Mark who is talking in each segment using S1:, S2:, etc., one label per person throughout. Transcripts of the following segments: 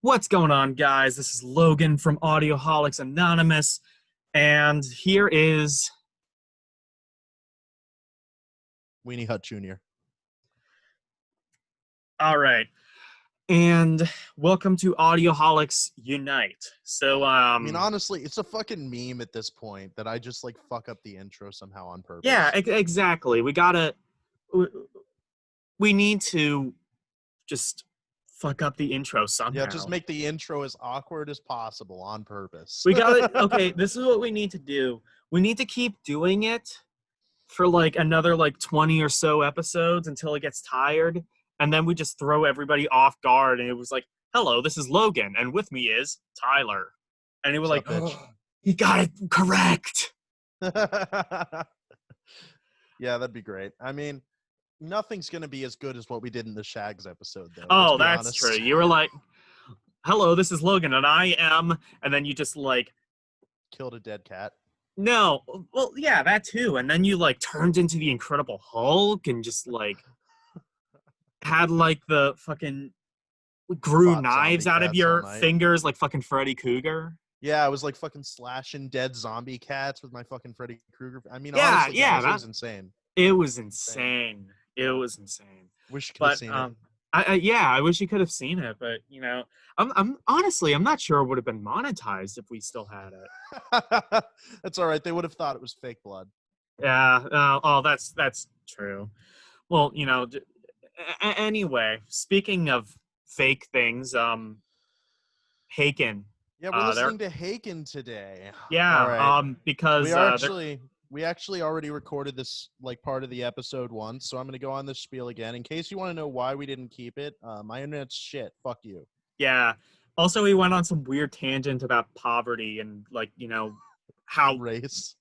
S1: What's going on, guys? This is Logan from Audioholics Anonymous, and here is...
S2: Weenie Hut Jr.
S1: All right. And welcome to Audioholics Unite. So,
S2: I mean, honestly, it's a fucking meme at this point that I just, like, fuck up the intro somehow on purpose.
S1: Yeah, exactly. We need to just fuck up the intro somehow.
S2: Yeah, just make the intro as awkward as possible on purpose.
S1: Okay, this is what we need to do. We need to keep doing it for, like, another, 20 or so episodes until it gets tired. And then we just throw everybody off guard, and it was like, hello, this is Logan, and with me is Tyler. And it was like,
S2: bitch?
S1: oh, he got it correct.
S2: Yeah, that'd be great. I mean, nothing's going to be as good as what we did in the Shags episode, though.
S1: Oh, that's true. You were like, hello, this is Logan, and I am, and then you just, like...
S2: killed a dead cat.
S1: No, well, yeah, that too. And then you, like, turned into the Incredible Hulk and just, like... had, like, the fucking grew knives out of your fingers like fucking Freddy Krueger.
S2: Yeah, I was like fucking slashing dead zombie cats with my fucking Freddy Krueger. I mean,
S1: yeah,
S2: honestly,
S1: yeah,
S2: that was insane.
S1: It was insane. It was insane.
S2: Wish you could have seen it.
S1: I wish you could have seen it, but you know, I'm honestly, I'm not sure it would have been monetized if we still had it.
S2: That's all right. They would have thought it was fake blood.
S1: Yeah. That's true. Well, you know. Anyway, speaking of fake things, Haken.
S2: Yeah, we're listening to Haken today.
S1: Yeah, right. Because
S2: we actually already recorded this like part of the episode once, so I'm gonna go on this spiel again in case you want to know why we didn't keep it. My internet's shit. Fuck you.
S1: Yeah. Also, we went on some weird tangent about poverty and like how
S2: race.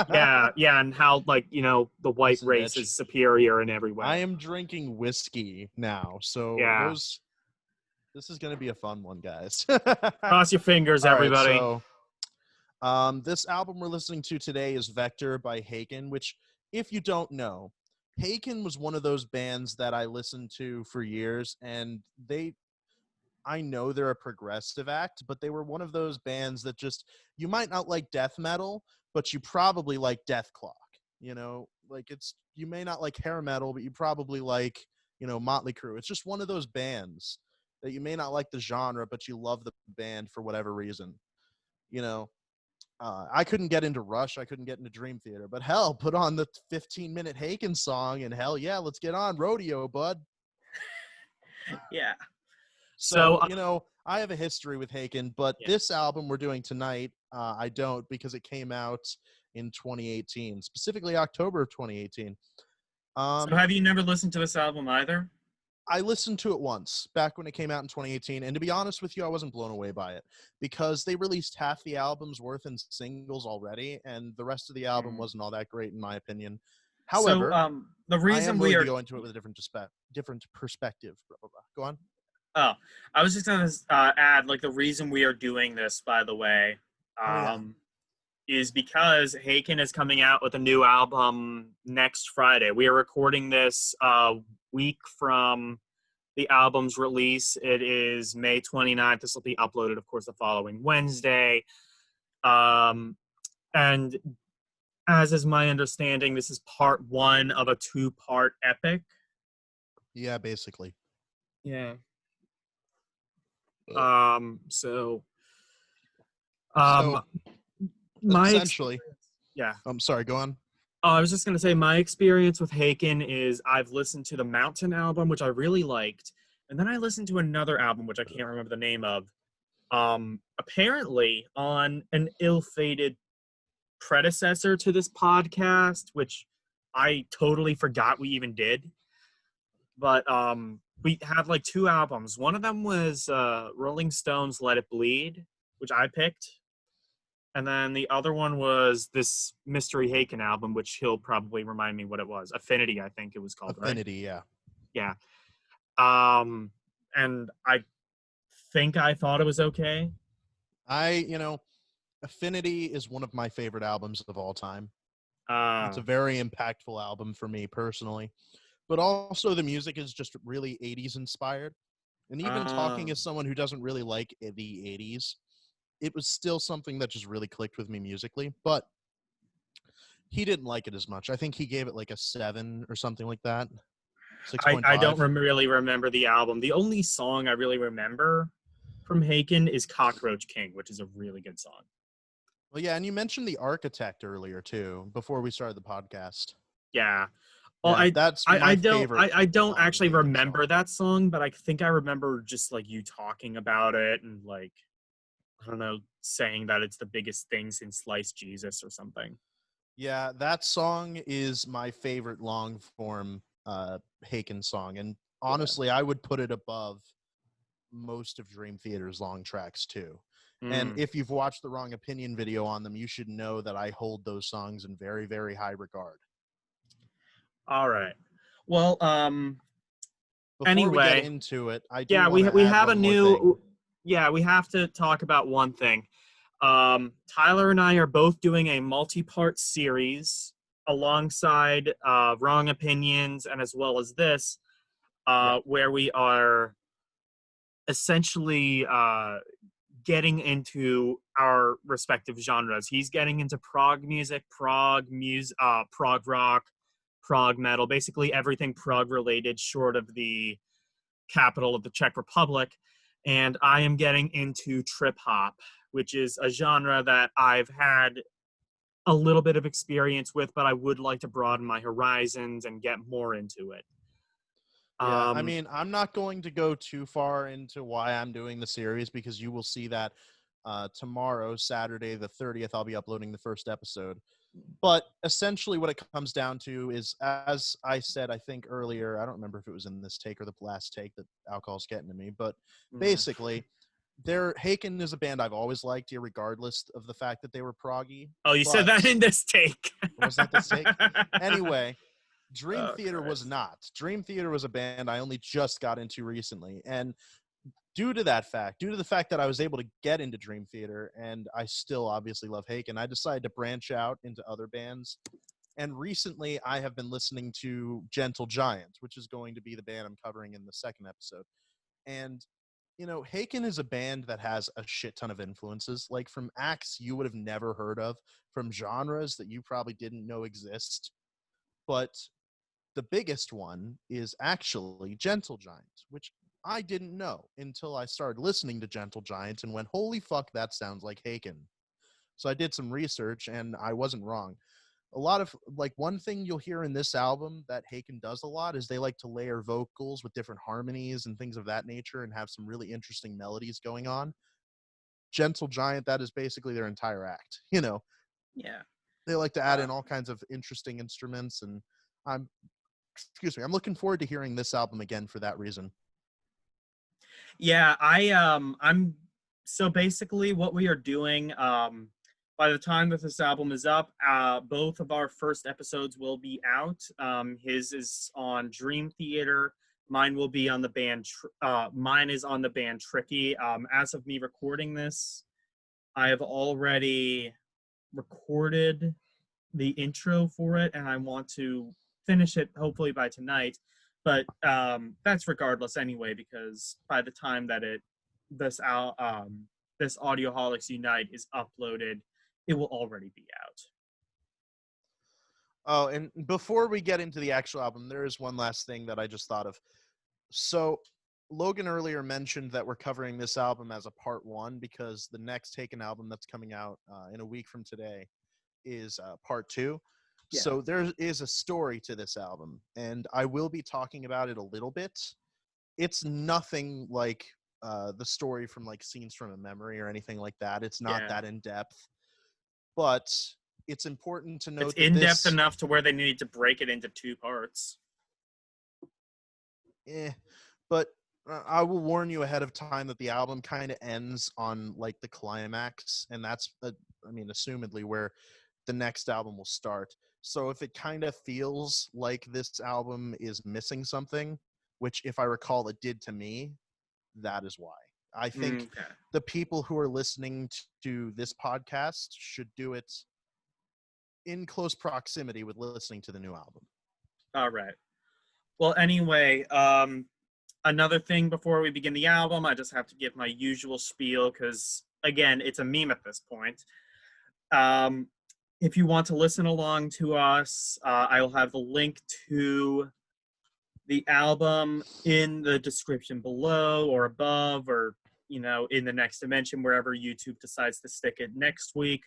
S1: yeah, and how, like, the white race is superior in every way.
S2: I am drinking whiskey now, so
S1: yeah.
S2: This is going to be a fun one, guys.
S1: Cross your fingers, everybody.
S2: Right, so, this album we're listening to today is Vector by Haken, which, if you don't know, Haken was one of those bands that I listened to for years, and I know they're a progressive act, but they were one of those bands that just, you might not like death metal, but you probably like Death Clock, like you may not like hair metal, but you probably like, Motley Crue. It's just one of those bands that you may not like the genre, but you love the band for whatever reason. I couldn't get into Rush. I couldn't get into Dream Theater, but hell, put on the 15-minute Haken song and hell yeah, let's get on Rodeo, bud.
S1: Yeah.
S2: So, I have a history with Haken, but this album we're doing tonight, I don't, because it came out in 2018, specifically October of 2018.
S1: So have you never listened to this album either?
S2: I listened to it once, back when it came out in 2018, and to be honest with you, I wasn't blown away by it, because they released half the album's worth in singles already, and the rest of the album wasn't all that great, in my opinion. However,
S1: the reason
S2: we are to go into it with a different perspective. Blah, blah, blah. Go on.
S1: Oh, I was just going to add, like, the reason we are doing this, by the way, is because Haken is coming out with a new album next Friday. We are recording this a week from the album's release. It is May 29th. This will be uploaded, of course, the following Wednesday. And as is my understanding, this is part one of a two-part epic.
S2: Yeah, basically.
S1: Yeah.
S2: Essentially,
S1: yeah.
S2: I'm sorry, go on.
S1: I was just going to say my experience with Haken is I've listened to the Mountain album, which I really liked, and then I listened to another album, which I can't remember the name of, apparently on an ill-fated predecessor to this podcast, which I totally forgot we even did. But we had like two albums. One of them was Rolling Stone's Let It Bleed, which I picked. And then the other one was this Mystery Haken album, which he'll probably remind me what it was. Affinity, I think it was called,
S2: Affinity,
S1: right? Yeah. And I think I thought it was okay.
S2: Affinity is one of my favorite albums of all time. It's a very impactful album for me personally. But also the music is just really 80s inspired. And even talking as someone who doesn't really like the 80s, it was still something that just really clicked with me musically. But he didn't like it as much. I think he gave it like a 7 or something like that.
S1: I don't
S2: 6.5.
S1: really remember the album. The only song I really remember from Haken is Cockroach King, which is a really good song.
S2: Well, yeah, and you mentioned The Architect earlier, too, before we started the podcast.
S1: Yeah. Well,
S2: Yeah, that's my favorite.
S1: I don't actually
S2: Haken
S1: remember
S2: song.
S1: that song, but I think I remember just like you talking about it and like, I don't know, saying that it's the biggest thing since Sliced Jesus or something.
S2: Yeah, that song is my favorite long form Haken song. And
S1: Yeah.
S2: honestly, I would put it above most of Dream Theater's long tracks, too. And
S1: Mm.
S2: if you've watched the Wrong Opinion video on them, you should know that I hold those songs in very, very high regard.
S1: All right. Well,
S2: Before we get
S1: anyway,
S2: into it, I do
S1: yeah,
S2: want to
S1: we
S2: add
S1: have a
S2: one more thing.
S1: new, yeah, we have to talk about one thing. Tyler and I are both doing a multi-part series alongside Wrong Opinions and as well as this,
S2: Yeah.
S1: where we are essentially getting into our respective genres. He's getting into prog music, prog rock, prog metal, basically everything prog related, short of the capital of the Czech Republic. And I am getting into trip hop, which is a genre that I've had a little bit of experience with, but I would like to broaden my horizons and get more into it.
S2: Yeah, I
S1: Um,
S2: mean, I'm not going to go too far into why I'm doing the series because you will see that tomorrow, Saturday the 30th, I'll be uploading the first episode. But essentially, what it comes down to is, as I said, I think earlier, I don't remember if it was in this take or the last take that alcohol's getting to me, but basically, Haken is a band I've always liked, regardless of the fact that they were proggy.
S1: oh, you said
S2: But
S1: that in this take.
S2: was that this take? Anyway, Dream
S1: Oh,
S2: Theater was
S1: Christ.
S2: not. Dream Theater was a band I only just got into recently, and due to the fact that I was able to get into Dream Theater, and I still obviously love Haken, I decided to branch out into other bands. And recently, I have been listening to Gentle Giant, which is going to be the band I'm covering in the second episode. And, Haken is a band that has a shit ton of influences, like from acts you would have never heard of, from genres that you probably didn't know exist. But the biggest one is actually Gentle Giant, which I didn't know until I started listening to Gentle Giant and went, holy fuck, that sounds like Haken. So I did some research and I wasn't wrong. A lot of, like, one thing you'll hear in this album that Haken does a lot is they like to layer vocals with different harmonies and things of that nature and have some really interesting melodies going on. Gentle Giant, that is basically their entire act.
S1: Yeah.
S2: They like to add
S1: Uh,
S2: in all kinds of interesting instruments, and I'm I'm looking forward to hearing this album again for that reason.
S1: yeah, I'm so basically what we are doing by the time that this album is up, both of our first episodes will be out. His is on Dream Theater. Mine will be on the band. Mine is on the band Tricky. As of me recording this, I have already recorded the intro for it, and I want to finish it hopefully by tonight. But that's regardless anyway, because by the time that this this Audioholics Unite is uploaded, it will already be out.
S2: Oh, and before we get into the actual album, there is one last thing that I just thought of. So Logan earlier mentioned that we're covering this album as a part one because the next Taken album that's coming out in a week from today is part two.
S1: Yeah.
S2: So there is a story to this album, and I will be talking about it a little bit. It's nothing like the story from like Scenes from a Memory or anything like that. It's not
S1: Yeah.
S2: that in depth, but it's important to
S1: It's
S2: note that
S1: in depth
S2: this,
S1: enough to where they need to break it into two parts.
S2: but I will warn you ahead of time that the album kind of ends on like the climax, and that's, assumedly where the next album will start. So if it kind of feels like this album is missing something, which if I recall it did to me, that is why. I think
S1: Okay.
S2: the people who are listening to this podcast should do it in close proximity with listening to the new album.
S1: All right. Well, anyway, Another thing before we begin the album, I just have to give my usual spiel because, again, it's a meme at this point. If you want to listen along to us, I will have the link to the album in the description below or above, or in the next dimension, wherever YouTube decides to stick it next week.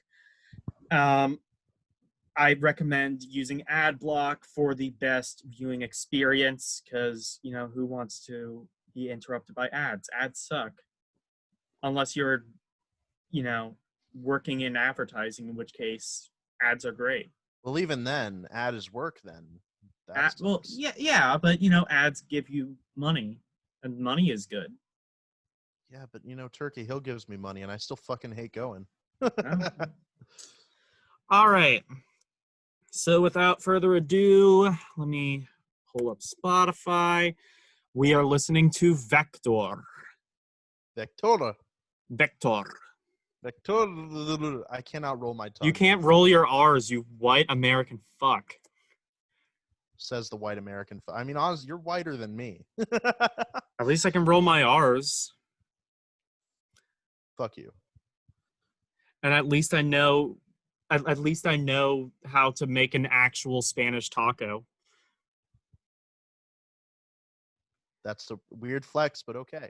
S1: I recommend using AdBlock for the best viewing experience because, who wants to be interrupted by ads? Ads suck. Unless you're, working in advertising, in which case ads are great.
S2: Well, even then, ad is work then.
S1: Well, yeah, but, ads give you money, and money is good.
S2: Yeah, but, Turkey, he'll gives me money, and I still fucking hate going.
S1: All right. So without further ado, let me pull up Spotify. We are listening to Vector.
S2: Vector.
S1: Vector.
S2: I cannot roll my tongue.
S1: You can't roll your R's, you white American fuck.
S2: Says the white American fuck. I mean, honestly, you're whiter than me.
S1: At least I can roll my R's.
S2: Fuck you.
S1: And at least I know how to make an actual Spanish taco.
S2: That's a weird flex, but okay.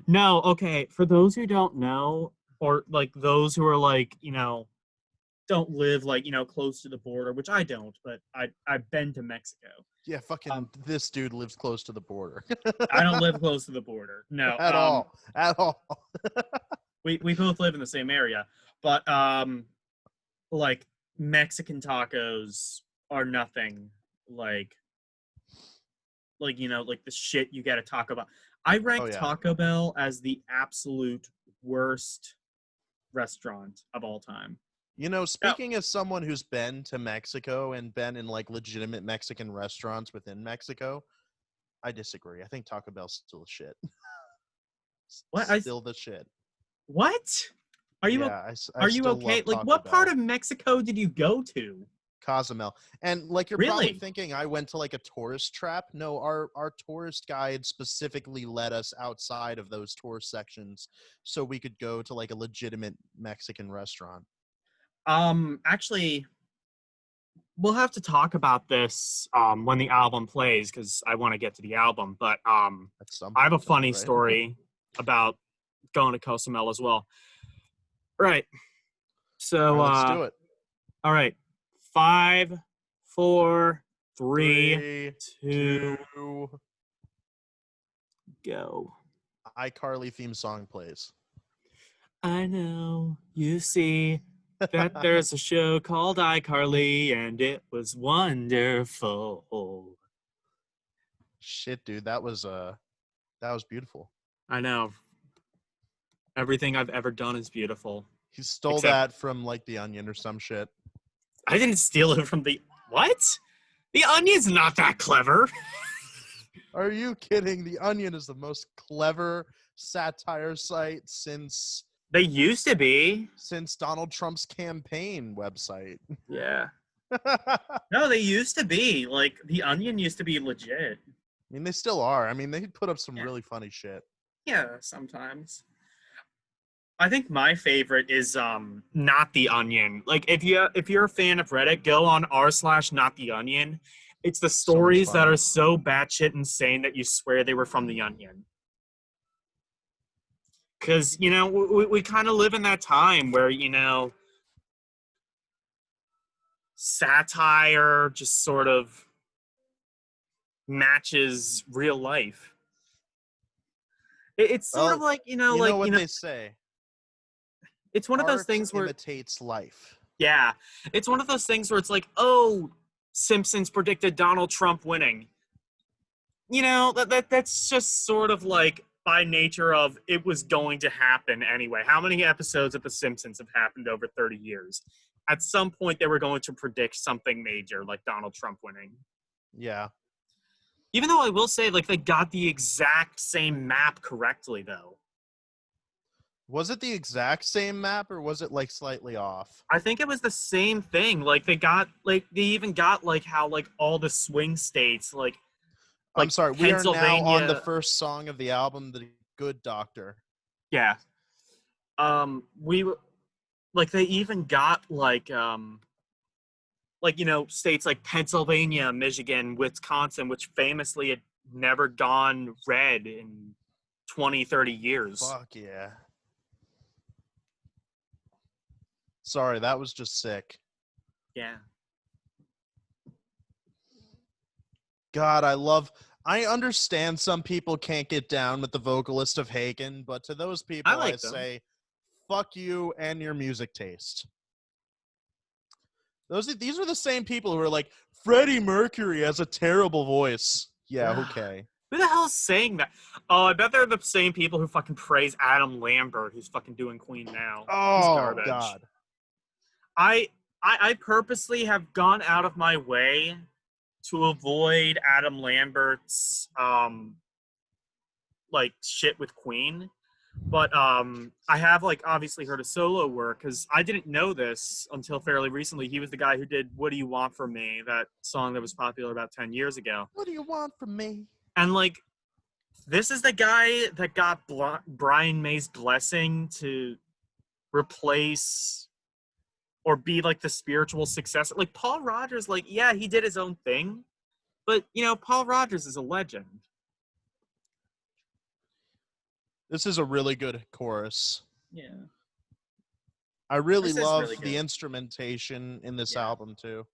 S1: No, okay. For those who don't know, or like those who are like, don't live like, close to the border, which I don't, but I've been to Mexico.
S2: Yeah, fucking this dude lives close to the border.
S1: I don't live close to the border. No.
S2: At all.
S1: We both live in the same area, but like Mexican tacos are nothing like the shit you get at Taco Bell. I rank Taco Bell as the absolute worst restaurant of all time.
S2: Speaking as someone who's been to Mexico and been in like legitimate Mexican restaurants within Mexico, I disagree. I think Taco Bell's still shit.
S1: What?
S2: Still the shit.
S1: What? Are you okay? Like, what part of Mexico did you go to?
S2: Cozumel. And like you're probably thinking I went to like a tourist trap. No, our tourist guide specifically led us outside of those tourist sections so we could go to like a legitimate Mexican restaurant.
S1: Actually, we'll have to talk about this when the album plays because I want to get to the album. But I have a funny story about going to Cozumel as well. Right. So
S2: let's do it.
S1: All right. 5, 4, 3, 2, go.
S2: iCarly theme song plays.
S1: I know you see that there's a show called iCarly and it was wonderful.
S2: Shit, dude, that was beautiful.
S1: I know. Everything I've ever done is beautiful.
S2: He stole that from like The Onion or some shit.
S1: I didn't steal it from what? The Onion's not that clever.
S2: Are you kidding? The Onion is the most clever satire site since...
S1: They used to be.
S2: Since Donald Trump's campaign website.
S1: Yeah. No, they used to be. Like, The Onion used to be legit.
S2: I mean, they still are. I mean, they put up some really funny shit.
S1: Yeah, sometimes. I think my favorite is Not The Onion. Like, if you're a fan of Reddit, go on r/Not The Onion. It's the stories that are so batshit insane that you swear they were from The Onion. Because, we kind of live in that time where, satire just sort of matches real life. It's sort of like,
S2: what they say.
S1: It's one of those things where
S2: imitates life.
S1: Yeah. It's one of those things where it's like, oh, Simpsons predicted Donald Trump winning. That's just sort of like by nature of it was going to happen anyway. How many episodes of The Simpsons have happened over 30 years? At some point, they were going to predict something major, like Donald Trump winning.
S2: Yeah.
S1: Even though I will say, like, they got the exact same map correctly, though.
S2: Was it the exact same map, or was it, like, slightly off?
S1: I think it was the same thing. Like, they even got, like, how, like, all the swing states, like...
S2: I'm
S1: like
S2: sorry. We are now on the
S1: Pennsylvania.
S2: first song of the album, The Good Doctor.
S1: Yeah. We like they even got states like Pennsylvania, Michigan, Wisconsin, which famously had never gone red in 20, 30 years.
S2: Fuck yeah. Sorry, that was just sick.
S1: Yeah.
S2: God, I understand some people can't get down with the vocalist of Haken, but to those
S1: I
S2: people, I
S1: like them.
S2: say, fuck you and your music taste. These are the same people who are like, Freddie Mercury has a terrible voice. Yeah, okay.
S1: Who the hell is saying that? Oh, I bet they're the same people who fucking praise Adam Lambert, who's fucking doing Queen now. He's
S2: Oh,
S1: garbage.
S2: God.
S1: I purposely have gone out of my way to avoid Adam Lambert's like shit with Queen. But I have like obviously heard of solo work because I didn't know this until fairly recently. He was the guy who did "What Do You Want From Me," that song that was popular about 10 years ago.
S2: What do you want from me?
S1: And like, this is the guy that got Brian May's blessing to replace or be like the spiritual successor. Like Paul Rodgers, like yeah, he did his own thing, but you know, Paul Rodgers is a legend.
S2: This is a really good chorus.
S1: Yeah.
S2: I really
S1: This is
S2: love
S1: really
S2: the
S1: good.
S2: instrumentation in this
S1: Yeah.
S2: album too.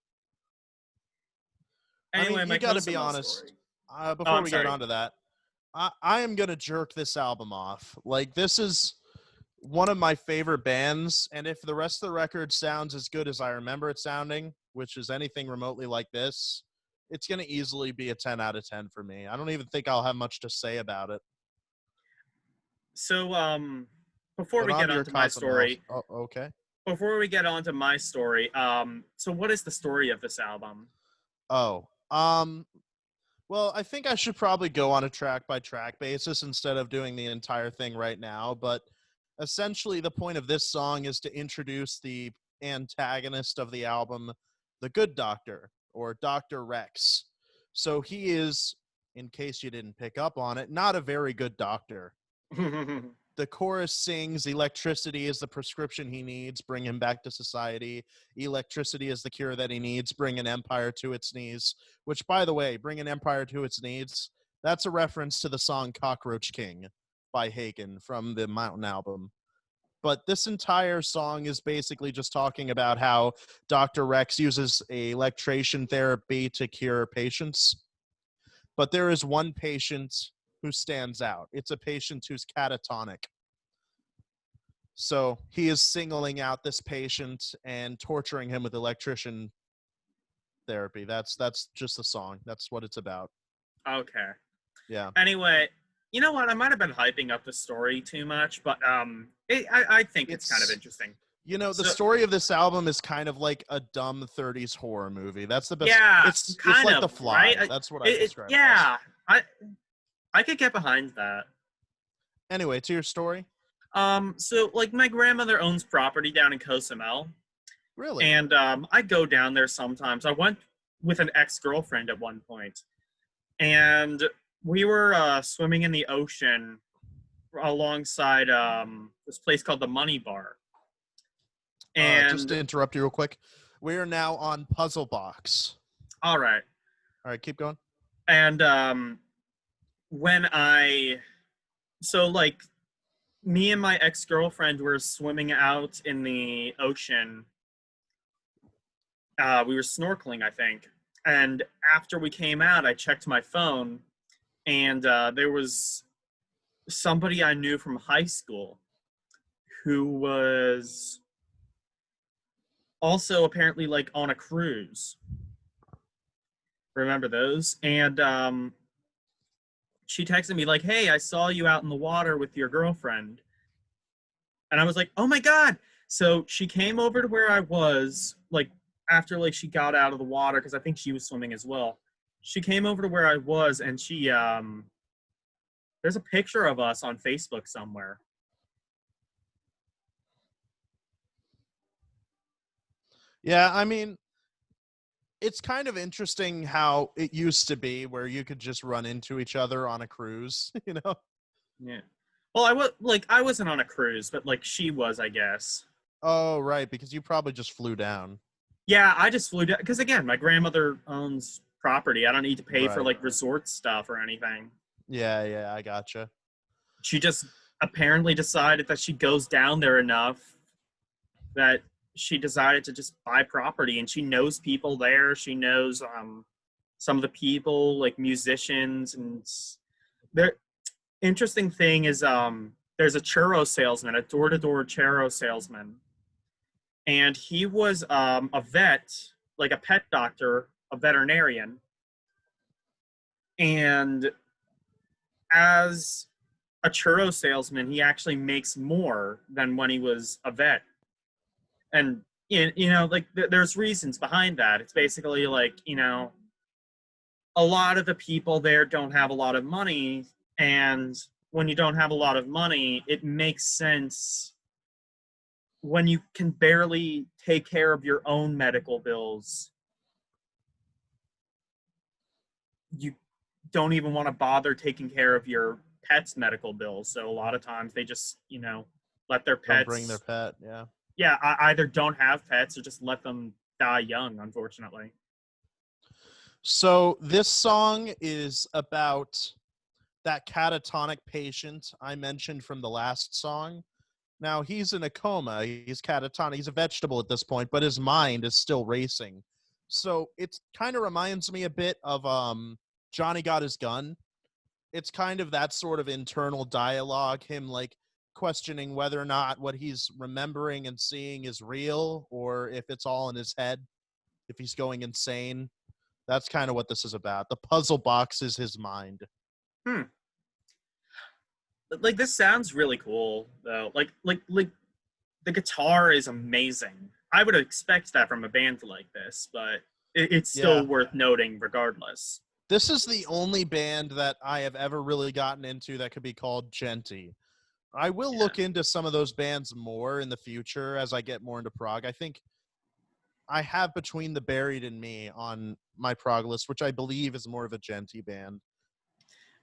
S1: Anyway,
S2: I mean, you got to be honest. Before we get onto that, I am gonna jerk this album off. Like, this is one of my favorite bands, and if the rest of the record sounds as good as I remember it sounding, which is anything remotely like this, it's gonna easily be a 10 out of 10 for me. I don't even think I'll have much to say about it.
S1: So, before
S2: But
S1: we
S2: on
S1: get
S2: to your
S1: onto my story,
S2: okay.
S1: before we get onto my story, so what is the story of this album?
S2: Oh, well, I think I should probably go on a track by track basis instead of doing the entire thing right now. But essentially, the point of this song is to introduce the antagonist of the album, the Good Doctor, or Dr. Rex. So he is, in case you didn't pick up on it, not a very good doctor. The chorus sings, electricity is the prescription he needs, bring him back to society. Electricity is the cure that he needs, bring an empire to its knees. Which, by the way, bring an empire to its knees, that's a reference to the song Cockroach King by Haken from the Mountain album. But this entire song is basically just talking about how Dr. Rex uses electration therapy to cure patients. But there is one patient who stands out. It's a patient who's catatonic. So he is singling out this patient and torturing him with electrician therapy. That's just the song. That's what it's about.
S1: Okay.
S2: Yeah.
S1: Anyway, you know what? I might have been hyping up the story too much, but I think it's kind of interesting.
S2: You know, the story of this album is kind of like a dumb 30s horror movie. That's the best.
S1: Yeah,
S2: It's like The Fly.
S1: right?
S2: That's what I describe.
S1: Yeah, I could get behind that.
S2: Anyway, to your story.
S1: So like my grandmother owns property down in Cozumel.
S2: Really?
S1: And I go down there sometimes. I went with an ex-girlfriend at one point, and we were swimming in the ocean alongside this place called the Money Bar. And
S2: just to interrupt you real quick, we are now on Puzzle Box.
S1: All right,
S2: keep going.
S1: And so like me and my ex-girlfriend were swimming out in the ocean. We were snorkeling, I think. And after we came out, I checked my phone, and there was somebody I knew from high school who was also apparently like on a cruise. Remember those? And she texted me like, "Hey, I saw you out in the water with your girlfriend." And I was like, "Oh my God." So she came over to where I was, like, after like she got out of the water, because I think she was swimming as well. She came over to where I was, and she there's a picture of us on Facebook somewhere.
S2: Yeah, I mean, It's kind of interesting how it used to be where you could just run into each other on a cruise, you know?
S1: Yeah. Well, I wasn't on a cruise, but like she was, I guess.
S2: Oh, right, because you probably just flew down.
S1: Yeah, I just flew down because again, my grandmother owns property. I don't need to pay for
S2: Right.
S1: like resort stuff or anything.
S2: Yeah, yeah, I gotcha.
S1: She just apparently decided that she goes down there enough that she decided to just buy property, and she knows people there. She knows some of the people, like musicians, and the interesting thing is there's a churro salesman, a door-to-door churro salesman, and he was a vet, like a pet doctor, a veterinarian, and as a churro salesman, he actually makes more than when he was a vet. And like there's reasons behind that. It's basically like, a lot of the people there don't have a lot of money, and when you don't have a lot of money, it makes sense when you can barely take care of your own medical bills. You don't even want to bother taking care of your pet's medical bills. So a lot of times they just, let their
S2: Don't bring their
S1: pets,
S2: pet, yeah.
S1: yeah, either don't have pets or just let them die young, unfortunately.
S2: So this song is about that catatonic patient I mentioned from the last song. Now, he's in a coma. He's catatonic. He's a vegetable at this point, but his mind is still racing. So it kind of reminds me a bit of Johnny Got His Gun. It's kind of that sort of internal dialogue, him like questioning whether or not what he's remembering and seeing is real or if it's all in his head, if he's going insane. That's kind of what this is about. The puzzle box is his mind.
S1: Hmm. Like this sounds really cool though. Like the guitar is amazing. I would expect that from a band like this, but it's
S2: Yeah.
S1: still worth noting regardless.
S2: This is the only band that I have ever really gotten into that could be called genty. I will
S1: Yeah.
S2: look into some of those bands more in the future as I get more into prog. I think I have Between the Buried and Me on my prog list, which I believe is more of a genty band.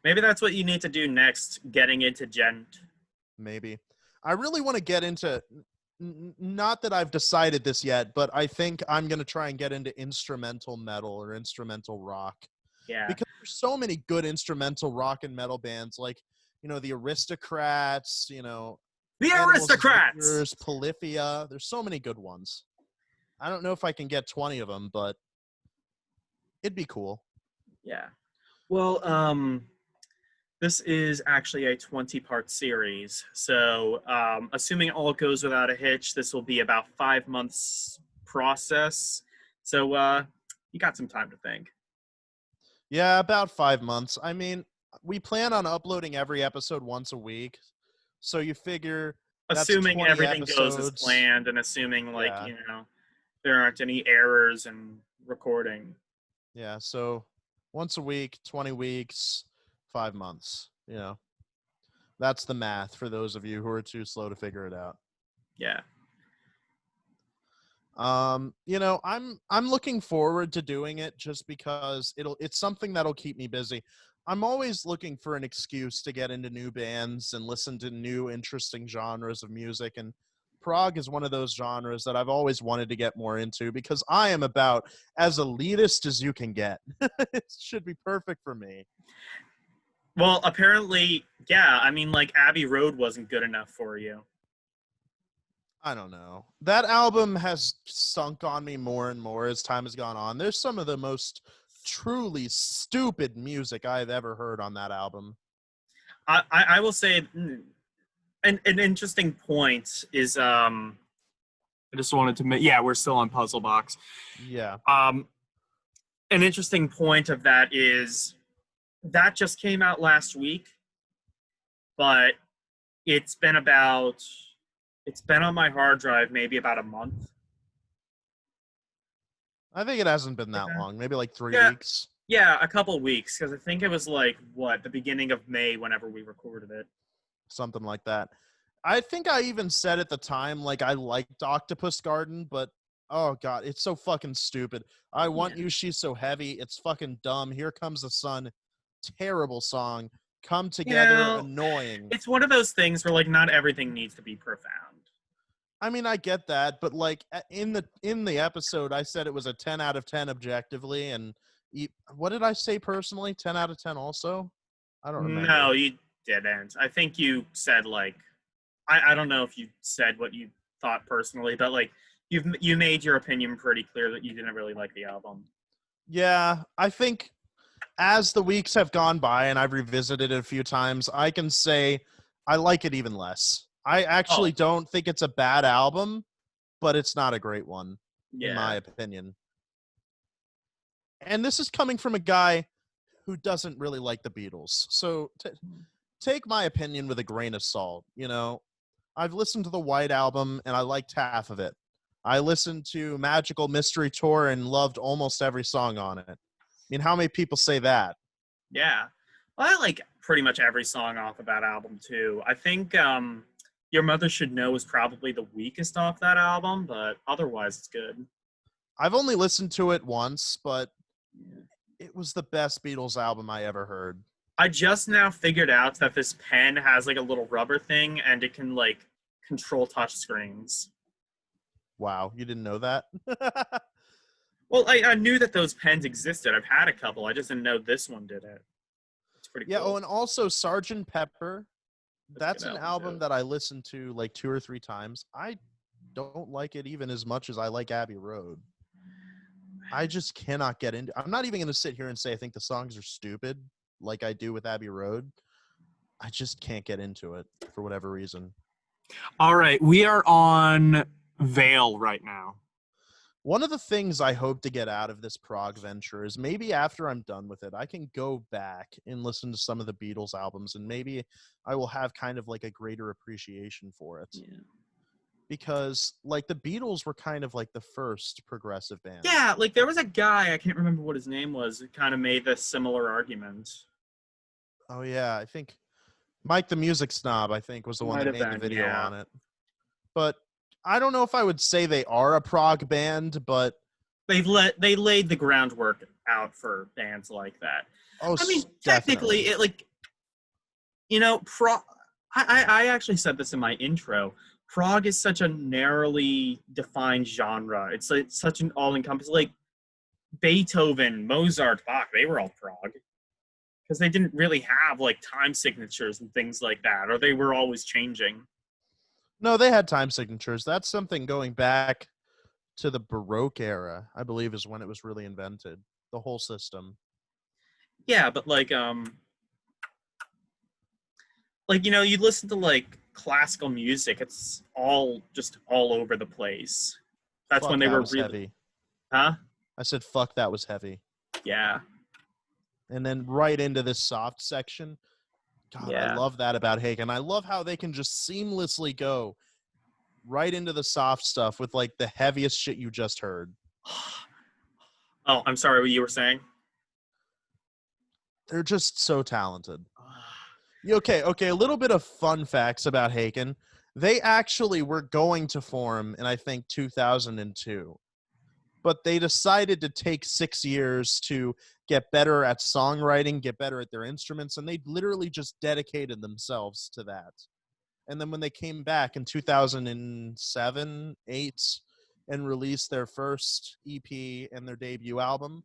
S1: Maybe that's what you need to do next, getting into gent.
S2: Maybe. I really want to get into, not that I've decided this yet, but I think I'm going to try and get into instrumental metal or instrumental rock.
S1: Yeah.
S2: Because there's so many good instrumental rock and metal bands like, the Aristocrats,
S1: The
S2: Animals as
S1: Aristocrats!
S2: Leaders, Polyphia. There's so many good ones. I don't know if I can get 20 of them, but it'd be cool.
S1: Yeah. Well, this is actually a 20-part series. So, assuming all goes without a hitch, this will be about 5 months process. So, you got some time to think.
S2: Yeah, about 5 months. I mean, we plan on uploading every episode once a week. So you figure that's
S1: Assuming
S2: 20
S1: everything goes as
S2: episodes.
S1: planned and assuming, like,
S2: Yeah.
S1: there aren't any errors in recording.
S2: Yeah, so once a week, 20 weeks, 5 months, That's the math for those of you who are too slow to figure it out.
S1: Yeah.
S2: I'm looking forward to doing it just because it's something that'll keep me busy. I'm always looking for an excuse to get into new bands and listen to new interesting genres of music, and prog is one of those genres that I've always wanted to get more into because I am about as elitist as you can get. It should be perfect for me.
S1: Well, apparently, yeah. I mean, like, Abbey Road wasn't good enough for you.
S2: I don't know. That album has sunk on me more and more as time has gone on. There's some of the most truly stupid music I've ever heard on that album.
S1: I will say an interesting point is I just wanted to make, yeah, we're still on Puzzle Box.
S2: Yeah.
S1: An interesting point of that is that just came out last week, but it's been on my hard drive maybe about a month.
S2: I think it hasn't been that long. Maybe like 3
S1: Yeah.
S2: weeks.
S1: Yeah, a couple weeks, because I think it was like, the beginning of May whenever we recorded it.
S2: Something like that. I think I even said at the time, like, I liked Octopus Garden, but Oh god, it's so fucking stupid. I
S1: Yeah.
S2: Want You, She's So Heavy. It's fucking dumb. Here Comes the Sun. Terrible song. Come
S1: You
S2: Together.
S1: know,
S2: Annoying.
S1: it's one of those things where like not everything needs to be profound.
S2: I mean, I get that, but like in the episode, I said it was a 10 out of 10 objectively, and what did I say personally? 10 out of 10 also? I don't
S1: No,
S2: remember.
S1: you didn't. I think you said like I don't know if you said what you thought personally, but like you made your opinion pretty clear that you didn't really like the album.
S2: Yeah, I think as the weeks have gone by and I've revisited it a few times, I can say I like it even less. I
S1: Oh,
S2: actually don't think it's a bad album, but it's not a great one, in my
S1: yeah.
S2: opinion. And this is coming from a guy who doesn't really like the Beatles. So take my opinion with a grain of salt. I've listened to the White Album and I liked half of it. I listened to Magical Mystery Tour and loved almost every song on it. I mean, how many people say that?
S1: Yeah. Well, I like pretty much every song off of that album too. I think Your Mother Should Know is probably the weakest off that album, but otherwise it's good.
S2: I've only listened to it once, but
S1: Yeah.
S2: it was the best Beatles album I ever heard.
S1: I just now figured out that this pen has like a little rubber thing and it can like control touch screens.
S2: Wow, you didn't know that?
S1: Well, I knew that those pens existed. I've had a couple. I just didn't know this one did it. It's pretty
S2: Yeah, oh,
S1: cool.
S2: and also Sergeant Pepper.
S1: That's a
S2: That's
S1: good
S2: an
S1: album
S2: album
S1: too.
S2: that I listened to like 2 or 3 times. I don't like it even as much as I like Abbey Road. I just cannot get into. I'm not even going to sit here and say I think the songs are stupid like I do with Abbey Road. I just can't get into it for whatever reason.
S1: All right, we are on Veil right now.
S2: One of the things I hope to get out of this prog venture is maybe after I'm done with it, I can go back and listen to some of the Beatles albums, and maybe I will have kind of like a greater appreciation for it.
S1: Yeah.
S2: Because like the Beatles were kind of like the first progressive band.
S1: Yeah, like there was a guy, I can't remember what his name was, who kind of made this similar argument.
S2: Oh yeah, I think Mike the Music Snob, I think, was the one
S1: Might
S2: that
S1: have
S2: made the
S1: been,
S2: video
S1: yeah.
S2: on it. But I don't know if I would say they are a prog band, but
S1: They laid the groundwork out for bands like that. I mean, technically,
S2: definitely.
S1: it like you know, I actually said this in my intro. Prog is such a narrowly defined genre. It's like such an all-encompassing. Like Beethoven, Mozart, Bach, they were all prog because they didn't really have like time signatures and things like that, or they were always changing.
S2: No, they had time signatures. That's something going back to the Baroque era, I believe, is when it was really invented. The whole system.
S1: Yeah, but like you know, you listen to like classical music, it's all just all over the place. That's when
S2: Fuck,
S1: they
S2: that
S1: were
S2: was
S1: really,
S2: heavy.
S1: huh?
S2: I said, fuck, that was heavy.
S1: Yeah,
S2: And then right into this soft section. God, I
S1: yeah.
S2: love that about Haken. I love how they can just seamlessly go right into the soft stuff with like the heaviest shit you just heard.
S1: Oh, I'm sorry, what you were saying.
S2: They're just so talented. Okay, a little bit of fun facts about Haken. They actually were going to form in, I think, 2002. But they decided to take 6 years to get better at songwriting, get better at their instruments, and they literally just dedicated themselves to that. And then when they came back in 2007, 8, and released their first EP and their debut album,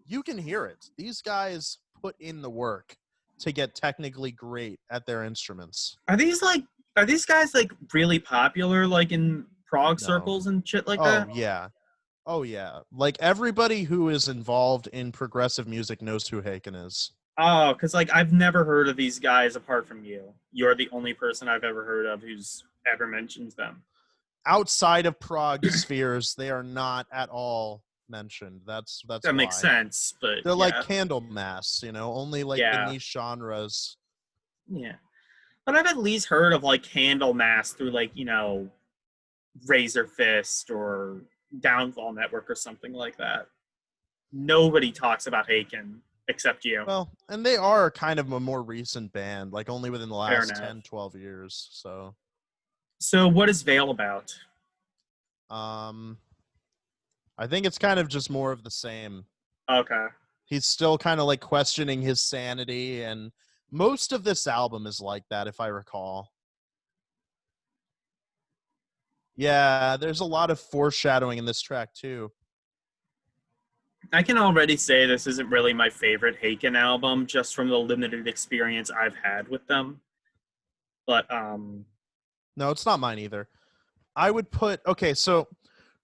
S2: you can hear it. These guys put in the work to get technically great at their instruments.
S1: Are these like are these guys like really popular like in prog
S2: No.
S1: circles and shit like
S2: Oh,
S1: that?
S2: yeah. Oh, yeah. Like, everybody who is involved in progressive music knows who Haken is.
S1: Oh, because like I've never heard of these guys apart from you. You're the only person I've ever heard of who's ever mentioned them.
S2: Outside of prog spheres, they are not at all mentioned. That's
S1: That makes
S2: why.
S1: sense, but
S2: They're like
S1: yeah,
S2: Candlemass, only like the
S1: yeah,
S2: niche genres.
S1: yeah. But I've at least heard of like Candlemass through like you know Razor Fist or Downfall Network or something like that. Nobody talks about Haken except you.
S2: Well, and they are kind of a more recent band, like only within the
S1: Fair
S2: last
S1: enough.
S2: 10, 12 years. So
S1: So what is Veil about?
S2: I think it's kind of just more of the same.
S1: Okay.
S2: He's still kind of like questioning his sanity, and most of this album is like that, if I recall. Yeah, there's a lot of foreshadowing in this track too.
S1: I can already say this isn't really my favorite Haken album, just from the limited experience I've had with them. But
S2: No, it's not mine either. I would put so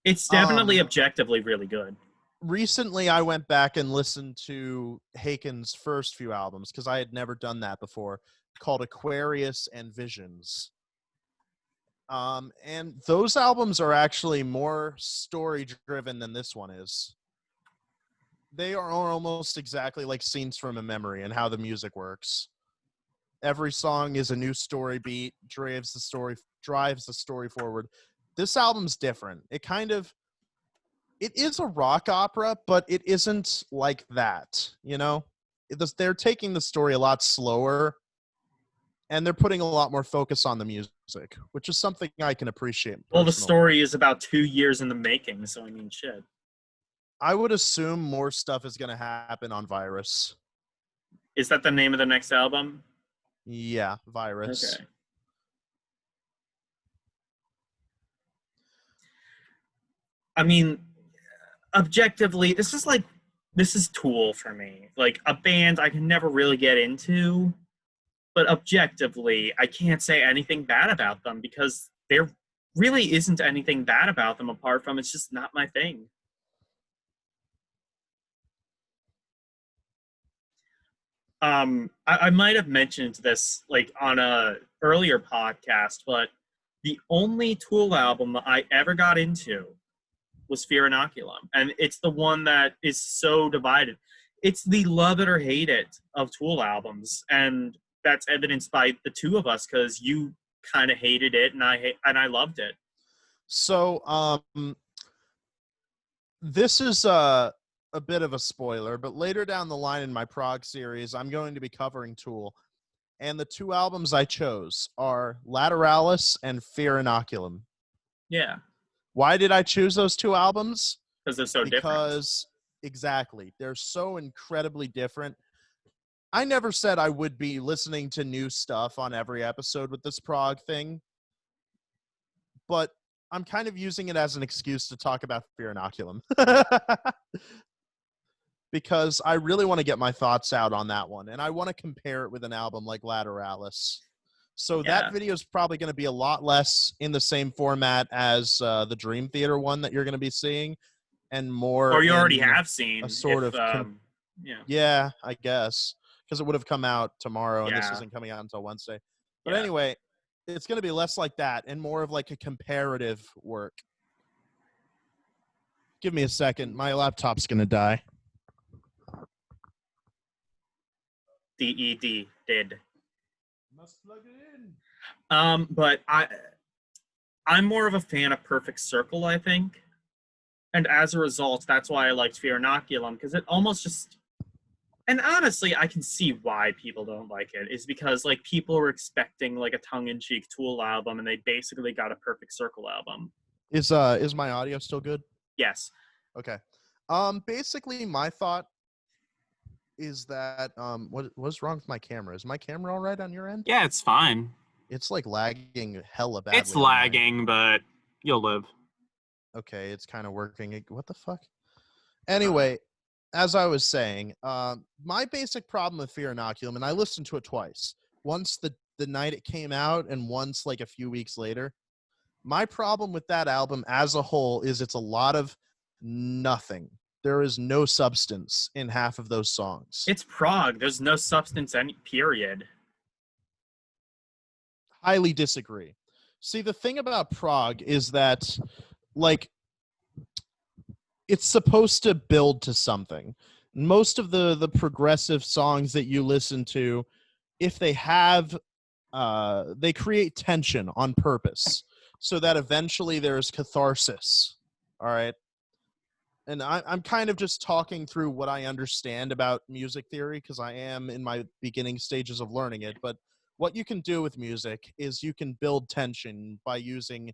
S1: it's definitely objectively really good.
S2: recently I went back and listened to Haken's first few albums because I had never done that before, called Aquarius and Visions. And those albums are actually more story driven than this one is. They are almost exactly like scenes from a memory and how the music works. Every song is a new story beat, drives the story forward. This album's different. It is a rock opera, but it isn't like that, you know? They're taking the story a lot slower, and they're putting a lot more focus on the music, which is something I can appreciate personally.
S1: Well, the story is about 2 years in the making, so I mean, shit.
S2: I would assume more stuff is going to happen on Virus.
S1: Is that the name of the next album?
S2: Yeah, Virus.
S1: Okay. I mean, objectively, this is Tool for me. Like, a band I can never really get into, but objectively, I can't say anything bad about them because there really isn't anything bad about them apart from it's just not my thing. I might have mentioned this like on a earlier podcast, but the only Tool album I ever got into was Fear Inoculum, and it's the one that is so divided. It's the love it or hate it of Tool albums, and that's evidenced by the two of us because you kind of hated it and I loved it.
S2: So, this is a bit of a spoiler, but later down the line in my prog series, I'm going to be covering Tool. And the two albums I chose are Lateralis and Fear Inoculum.
S1: Yeah.
S2: Why did I choose those two albums?
S1: Because they're so different.
S2: Exactly. They're so incredibly different. I never said I would be listening to new stuff on every episode with this prog thing, but I'm kind of using it as an excuse to talk about Fear Inoculum. Because I really want to get my thoughts out on that one, and I want to compare it with an album like Lateralis. So that video is probably going to be a lot less in the same format as the Dream Theater one that you're going to be seeing, and more.
S1: Or you already have seen
S2: a sort of. Yeah, I guess, because it would have come out tomorrow, and this isn't coming out until Wednesday. But anyway, it's going to be less like that and more of like a comparative work. Give me a second. My laptop's going to die.
S1: Dead.
S2: Must plug it in.
S1: But I'm more of a fan of Perfect Circle, I think. And as a result, that's why I liked Fear Inoculum, because it almost just... And honestly, I can see why people don't like it, is because like people were expecting like a tongue-in-cheek Tool album, and they basically got a Perfect Circle album.
S2: Is my audio still good?
S1: Yes.
S2: Okay. Basically, my thought is that what's wrong with my camera? Is my camera all right on your end?
S1: Yeah, it's fine.
S2: It's like lagging hella badly.
S1: It's lagging, but you'll live.
S2: Okay, it's kind of working. What the fuck? Anyway, as I was saying, my basic problem with Fear Inoculum, and I listened to it twice. Once the night it came out, and once like a few weeks later. My problem with that album as a whole is it's a lot of nothing. There is no substance in half of those songs.
S1: It's prog. There's no substance, period.
S2: Highly disagree. See, the thing about prog is that, like, it's supposed to build to something. Most of the progressive songs that you listen to, if they have, they create tension on purpose so that eventually there's catharsis. All right. And I'm kind of just talking through what I understand about music theory because I am in my beginning stages of learning it. But what you can do with music is you can build tension by using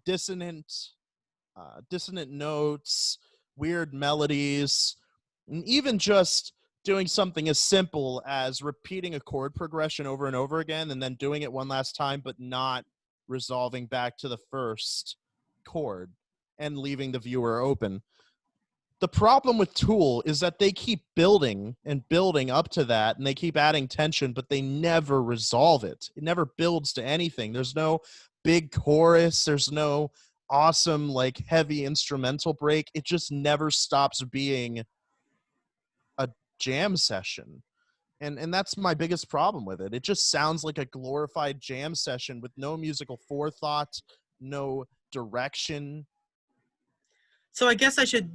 S2: dissonant dissonant notes, weird melodies, and even just doing something as simple as repeating a chord progression over and over again and then doing it one last time but not resolving back to the first chord and leaving the viewer open. The problem with Tool is that they keep building and building up to that, and they keep adding tension, but they never resolve it. It never builds to anything. There's no big chorus. There's no awesome, like, heavy instrumental break. It just never stops being a jam session. And that's my biggest problem with it. It just sounds like a glorified jam session with no musical forethought, no direction.
S1: So I guess I should.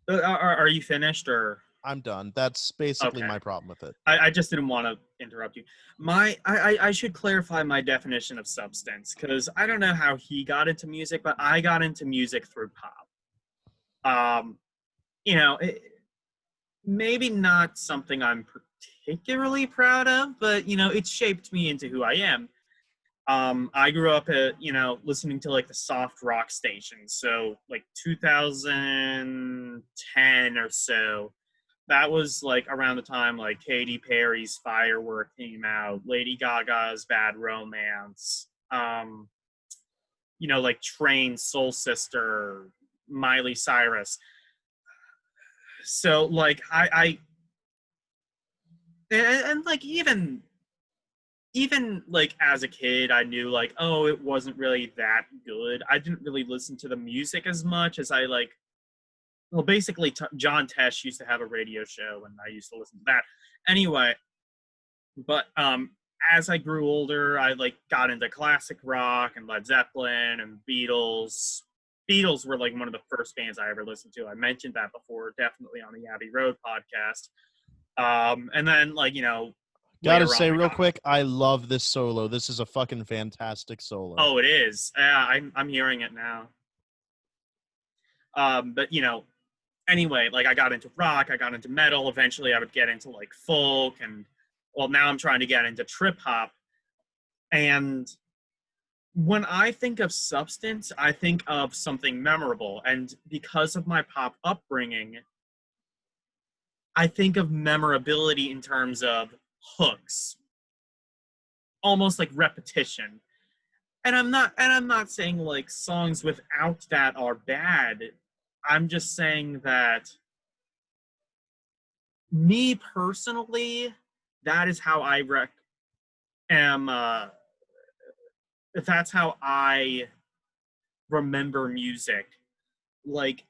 S1: Are you finished or?
S2: I'm done. That's basically
S1: Okay.
S2: my problem with it.
S1: I just didn't want to interrupt you. I should clarify my definition of substance, because I don't know how he got into music, but I got into music through pop. You know, maybe not something I'm particularly proud of, but you know, it shaped me into who I am. I grew up listening to like the soft rock stations, so like 2010 or so. That was like around the time like Katy Perry's Firework came out, Lady Gaga's Bad Romance, like Train, Soul Sister, Miley Cyrus. So like and like even like as a kid, I knew like, oh, it wasn't really that good. I didn't really listen to the music as much as I like. Well, basically, John Tesh used to have a radio show, and I used to listen to that. Anyway, but as I grew older, I like got into classic rock and Led Zeppelin and Beatles. Beatles were like one of the first bands I ever listened to. I mentioned that before, definitely on the Abbey Road podcast. And then like
S2: Gotta
S1: later
S2: say
S1: on,
S2: real quick, I love this solo. This is a fucking fantastic solo.
S1: Oh, it is. Yeah, I'm hearing it now. But anyway, like I got into rock, I got into metal. Eventually, I would get into like folk, and well, now I'm trying to get into trip hop. And when I think of substance, I think of something memorable. And because of my pop upbringing, I think of memorability in terms of hooks, almost like repetition. And I'm not saying like songs without that are bad. I'm just saying that me personally, that is how I am. That's how I remember music. Like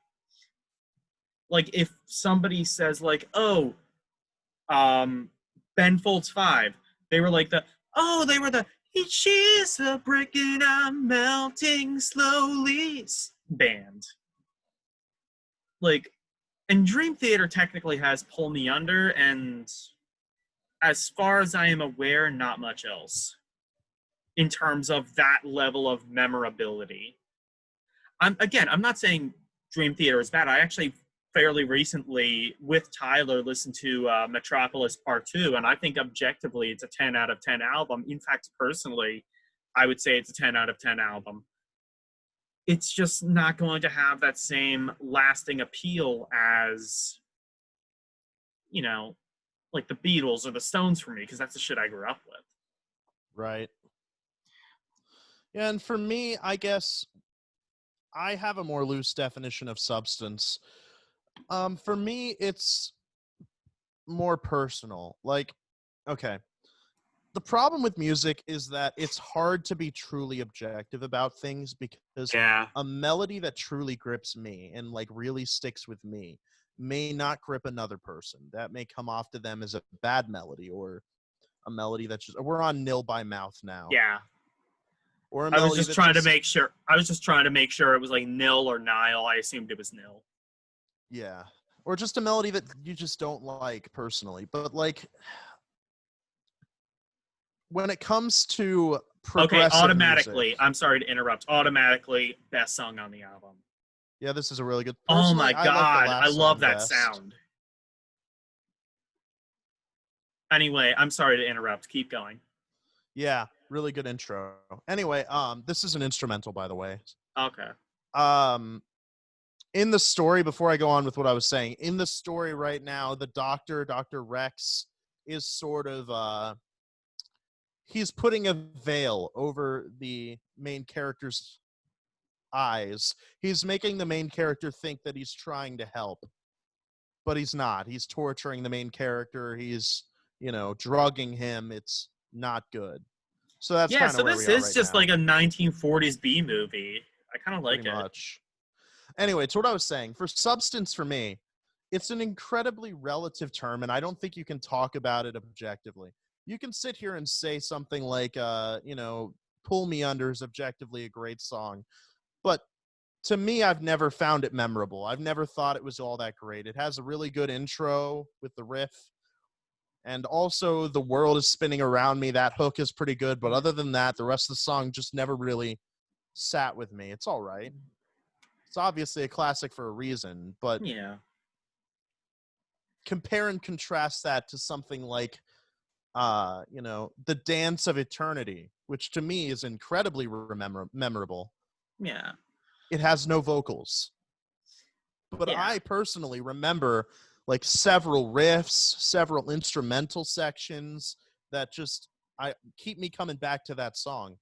S1: if somebody says like, "Oh, Ben Folds 5," they were like they were the "Each is a brick and I'm melting slowly" band. Like, and Dream Theater technically has Pull Me Under, and as far as I am aware, not much else in terms of that level of memorability. I'm not saying Dream Theater is bad. I actually fairly recently, with Tyler, listened to Metropolis Part 2, and I think objectively it's a 10 out of 10 album. In fact, personally, I would say it's a 10 out of 10 album. It's just not going to have that same lasting appeal as, like the Beatles or the Stones for me, because that's the shit I grew up with.
S2: Right. Yeah, and for me, I guess I have a more loose definition of substance. For me, it's more personal. Like, okay. The problem with music is that it's hard to be truly objective about things because a melody that truly grips me and like really sticks with me may not grip another person. That may come off to them as a bad melody or a melody that's just, we're on Nil by Mouth now.
S1: Yeah.
S2: Or a
S1: I was
S2: melody
S1: just trying to make sure. I was just trying to make sure it was like Nil or Nile. I assumed it was Nil.
S2: Yeah. Or just a melody that you just don't like personally. But like, when it comes to progressive
S1: automatically,
S2: music,
S1: I'm sorry to interrupt. Automatically, best song on the album.
S2: Yeah, this is a really good.
S1: Oh my
S2: I like
S1: god,
S2: the last
S1: I love that
S2: best.
S1: sound. Anyway, I'm sorry to interrupt. Keep going.
S2: Yeah, really good intro. Anyway, this is an instrumental, by the way.
S1: Okay.
S2: In the story, before I go on with what I was saying, in the story right now, the Dr. Rex, is sort of he's putting a veil over the main character's eyes. He's making the main character think that he's trying to help, but he's not. He's torturing the main character. He's, drugging him. It's not good. So that's
S1: Yeah,
S2: kind
S1: so
S2: of where
S1: this
S2: we are
S1: is
S2: right
S1: just
S2: now,
S1: like a 1940s B movie. I kind of like
S2: pretty
S1: it.
S2: much. Anyway, to what I was saying, for substance for me, it's an incredibly relative term, and I don't think you can talk about it objectively. You can sit here and say something like, Pull Me Under is objectively a great song, but to me, I've never found it memorable. I've never thought it was all that great. It has a really good intro with the riff, and also The World Is Spinning Around Me. That hook is pretty good, but other than that, the rest of the song just never really sat with me. It's all right. It's obviously a classic for a reason, but
S1: Yeah.
S2: compare and contrast that to something like, The Dance of Eternity, which to me is incredibly memorable.
S1: Yeah.
S2: It has no vocals. But
S1: Yeah.
S2: I personally remember like several riffs, several instrumental sections that just I keep me coming back to that song.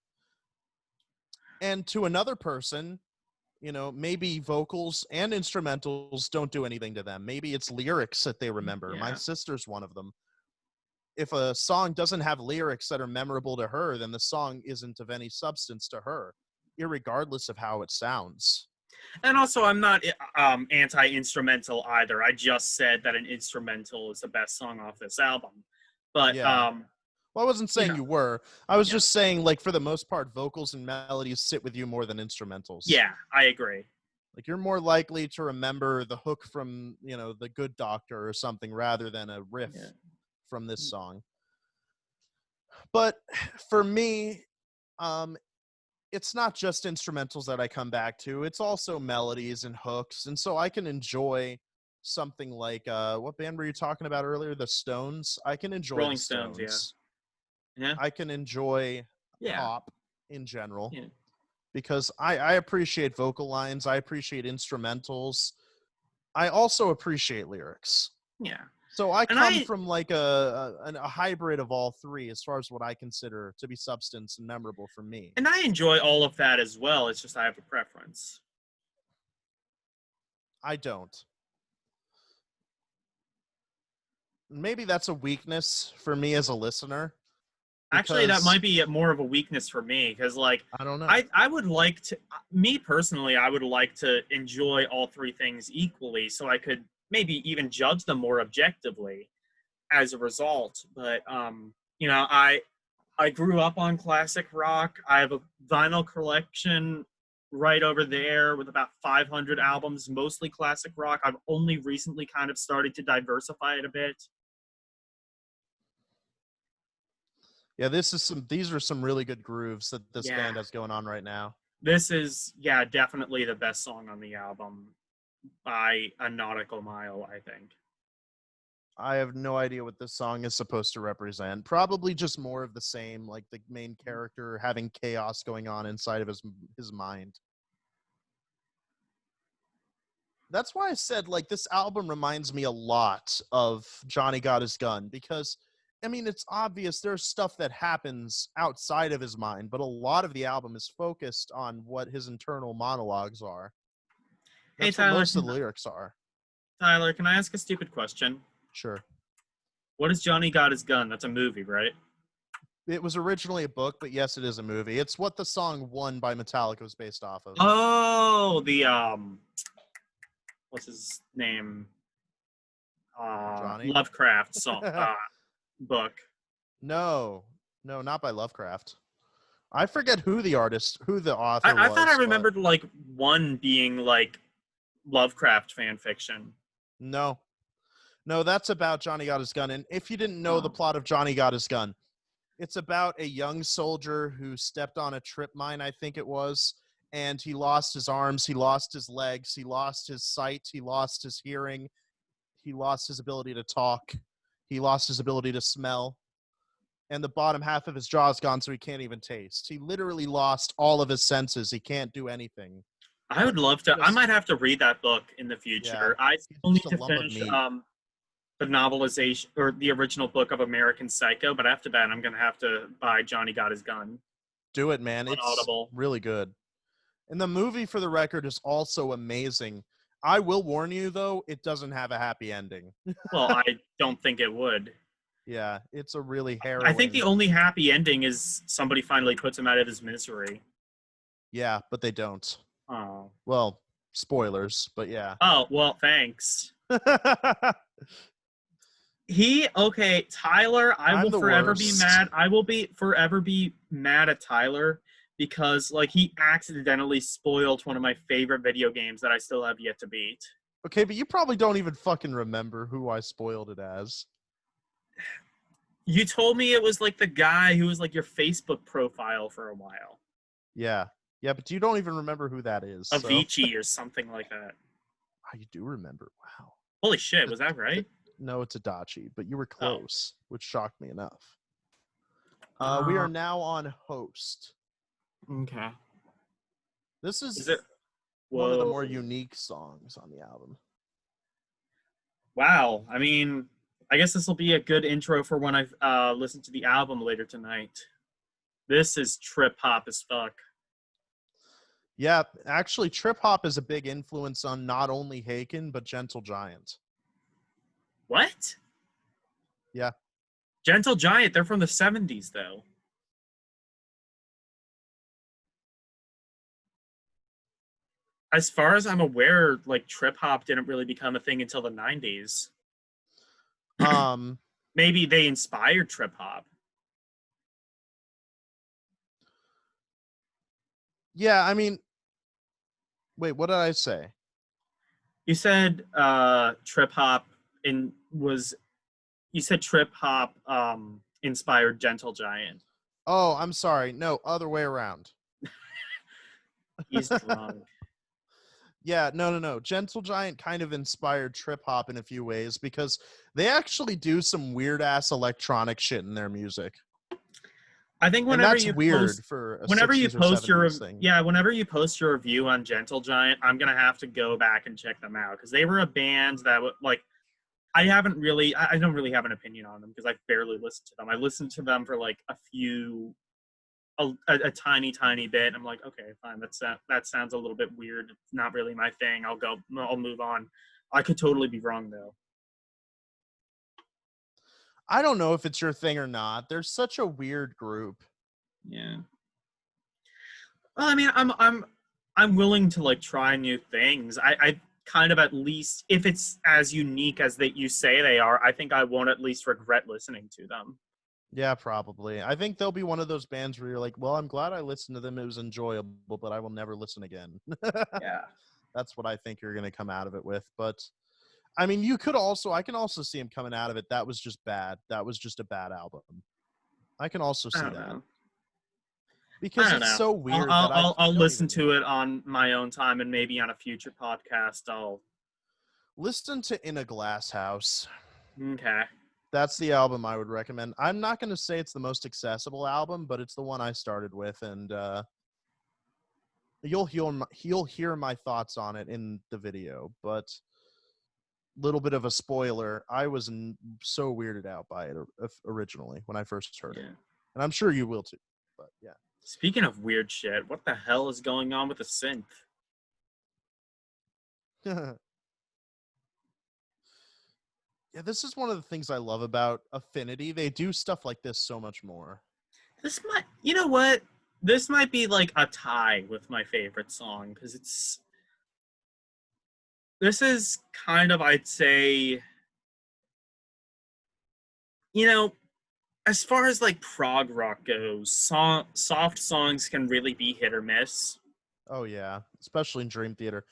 S2: And to another person, maybe vocals and instrumentals don't do anything to them. Maybe it's lyrics that they remember. My
S1: Yeah.
S2: sister's one of them. If a song doesn't have lyrics that are memorable to her, then the song isn't of any substance to her, irregardless of how it sounds.
S1: And also, I'm not anti-instrumental either. I just said that an instrumental is the best song off this album. But
S2: Yeah. Well, I wasn't saying you were. I was just saying, like, for the most part, vocals and melodies sit with you more than instrumentals.
S1: Yeah, I agree.
S2: Like, you're more likely to remember the hook from, The Good Doctor or something rather than a riff from this song. But for me, it's not just instrumentals that I come back to. It's also melodies and hooks. And so I can enjoy something like, what band were you talking about earlier? The Stones. I can enjoy
S1: Rolling
S2: the Stones.
S1: Yeah.
S2: I can enjoy
S1: Yeah.
S2: pop in general.
S1: Yeah.
S2: Because I appreciate vocal lines. I appreciate instrumentals. I also appreciate lyrics.
S1: Yeah.
S2: So I come from like a hybrid of all three as far as what I consider to be substance and memorable for me.
S1: And I enjoy all of that as well. It's just I have a preference.
S2: I don't. Maybe that's a weakness for me as a listener.
S1: Actually, that might be more of a weakness for me because, like,
S2: I don't know.
S1: I would like to, me personally, I would like to enjoy all three things equally so I could maybe even judge them more objectively as a result. But, I grew up on classic rock. I have a vinyl collection right over there with about 500 albums, mostly classic rock. I've only recently kind of started to diversify it a bit.
S2: Yeah, these are some really good grooves that this band has going on right now.
S1: This is, definitely the best song on the album by a nautical mile, I think.
S2: I have no idea what this song is supposed to represent. Probably just more of the same, like the main character having chaos going on inside of his mind. That's why I said, like, this album reminds me a lot of Johnny Got His Gun, because I mean, it's obvious there's stuff that happens outside of his mind, but a lot of the album is focused on what his internal monologues are. That's
S1: Tyler,
S2: what most of the lyrics are.
S1: Tyler, can I ask a stupid question?
S2: Sure.
S1: What is Johnny Got His Gun? That's a movie, right?
S2: It was originally a book, but yes, it is a movie. It's what the song One by Metallica was based off of.
S1: Oh, the, what's his name?
S2: Johnny?
S1: Lovecraft song, book.
S2: No, not by Lovecraft. I forget who the author was.
S1: I thought I remembered like one being like Lovecraft fan fiction.
S2: No, that's about Johnny Got His Gun. And if you didn't know the plot of Johnny Got His Gun, it's about a young soldier who stepped on a trip mine, I think it was, and he lost his arms, he lost his legs, he lost his sight, he lost his hearing, he lost his ability to talk, he lost his ability to smell. and the bottom half of his jaw is gone, so he can't even taste. He literally lost all of his senses. He can't do anything.
S1: I would love to. I
S2: Just-
S1: might have to read that book in the future.
S2: Yeah,
S1: I
S2: he's
S1: still need
S2: just a
S1: to
S2: lump of
S1: finish
S2: meat.
S1: the novelization or the original book of American Psycho, but after that, I'm gonna have to buy Johnny Got His Gun
S2: Do it, man.
S1: on
S2: It's
S1: Audible.
S2: really good. And the movie, for the record, is also amazing. I will warn you, though, it doesn't have a happy ending.
S1: Well, I don't think it would.
S2: Yeah, it's a really
S1: I
S2: harrowing.
S1: think the only happy ending is somebody finally puts him out of his misery.
S2: Yeah, but they don't.
S1: Oh.
S2: Well, spoilers, but yeah.
S1: Oh, well, thanks. Tyler, I
S2: I'm
S1: will
S2: the
S1: forever be
S2: worst.
S1: mad. I will forever be mad at Tyler because, like, he accidentally spoiled one of my favorite video games that I still have yet to beat.
S2: Okay, but you probably don't even fucking remember who I spoiled it as.
S1: You told me it was, like, the guy who was, like, your Facebook profile for a while.
S2: Yeah. Yeah, but you don't even remember who that is. So.
S1: Avicii or something like that.
S2: Oh, you do remember. Wow.
S1: Holy shit, was that right?
S2: No, it's Adachi, but you were close, which shocked me enough. We are now on Host.
S1: Okay.
S2: This is
S1: it?
S2: one of the
S1: Whoa.
S2: more unique songs on the album.
S1: Wow. I mean, I guess this will be a good intro for when I listen to the album later tonight. This is trip hop as fuck.
S2: Yeah, actually, trip hop is a big influence on not only Haken, but Gentle Giant.
S1: What?
S2: Yeah.
S1: Gentle Giant, they're from the 70s, though. As far as I'm aware, like, trip hop didn't really become a thing until the 90s. Maybe they inspired trip hop.
S2: Yeah, I mean, wait, what did I say?
S1: You said trip hop you said trip hop inspired Gentle Giant.
S2: Oh, I'm sorry. No, other way around.
S1: He's drunk.
S2: Yeah, no. Gentle Giant kind of inspired trip hop in a few ways because they actually do some weird ass electronic shit in their music.
S1: I think
S2: And that's weird for a 60s or 70s thing.
S1: Yeah, whenever you post your review on Gentle Giant, I'm gonna have to go back and check them out because they were a band that like I don't really have an opinion on them because I barely listened to them. I listened to them for like a tiny bit. I'm like, okay, fine. That sounds a little bit weird. It's not really my thing. I'll move on. I could totally be wrong though.
S2: I don't know if it's your thing or not. They're such a weird group.
S1: Yeah. Well, I mean, I'm willing to like try new things. I kind of, at least if it's as unique as that you say they are, I think I won't at least regret listening to them.
S2: Yeah, probably. I think they'll be one of those bands where you're like, well, I'm glad I listened to them. It was enjoyable, but I will never listen again.
S1: Yeah.
S2: That's what I think you're going to come out of it with. But I mean, I can also see him coming out of it. That was just bad. That was just a bad album. I can also see that.
S1: Know.
S2: Because it's so weird.
S1: I'll listen to it on my own time, and maybe on a future podcast I'll
S2: listen to In a Glass House.
S1: Okay.
S2: That's the album I would recommend. I'm not going to say it's the most accessible album, but it's the one I started with, and you'll hear my thoughts on it in the video. But little bit of a spoiler, I was so weirded out by it originally when I first heard it, and I'm sure you will too. But yeah.
S1: Speaking of weird shit, what the hell is going on with the synth?
S2: Yeah, this is one of the things I love about Affinity. They do stuff like this so much more.
S1: You know what? This might be like a tie with my favorite song because this is kind of, I'd say, as far as like prog rock goes, soft songs can really be hit or miss.
S2: Oh yeah, especially in Dream Theater.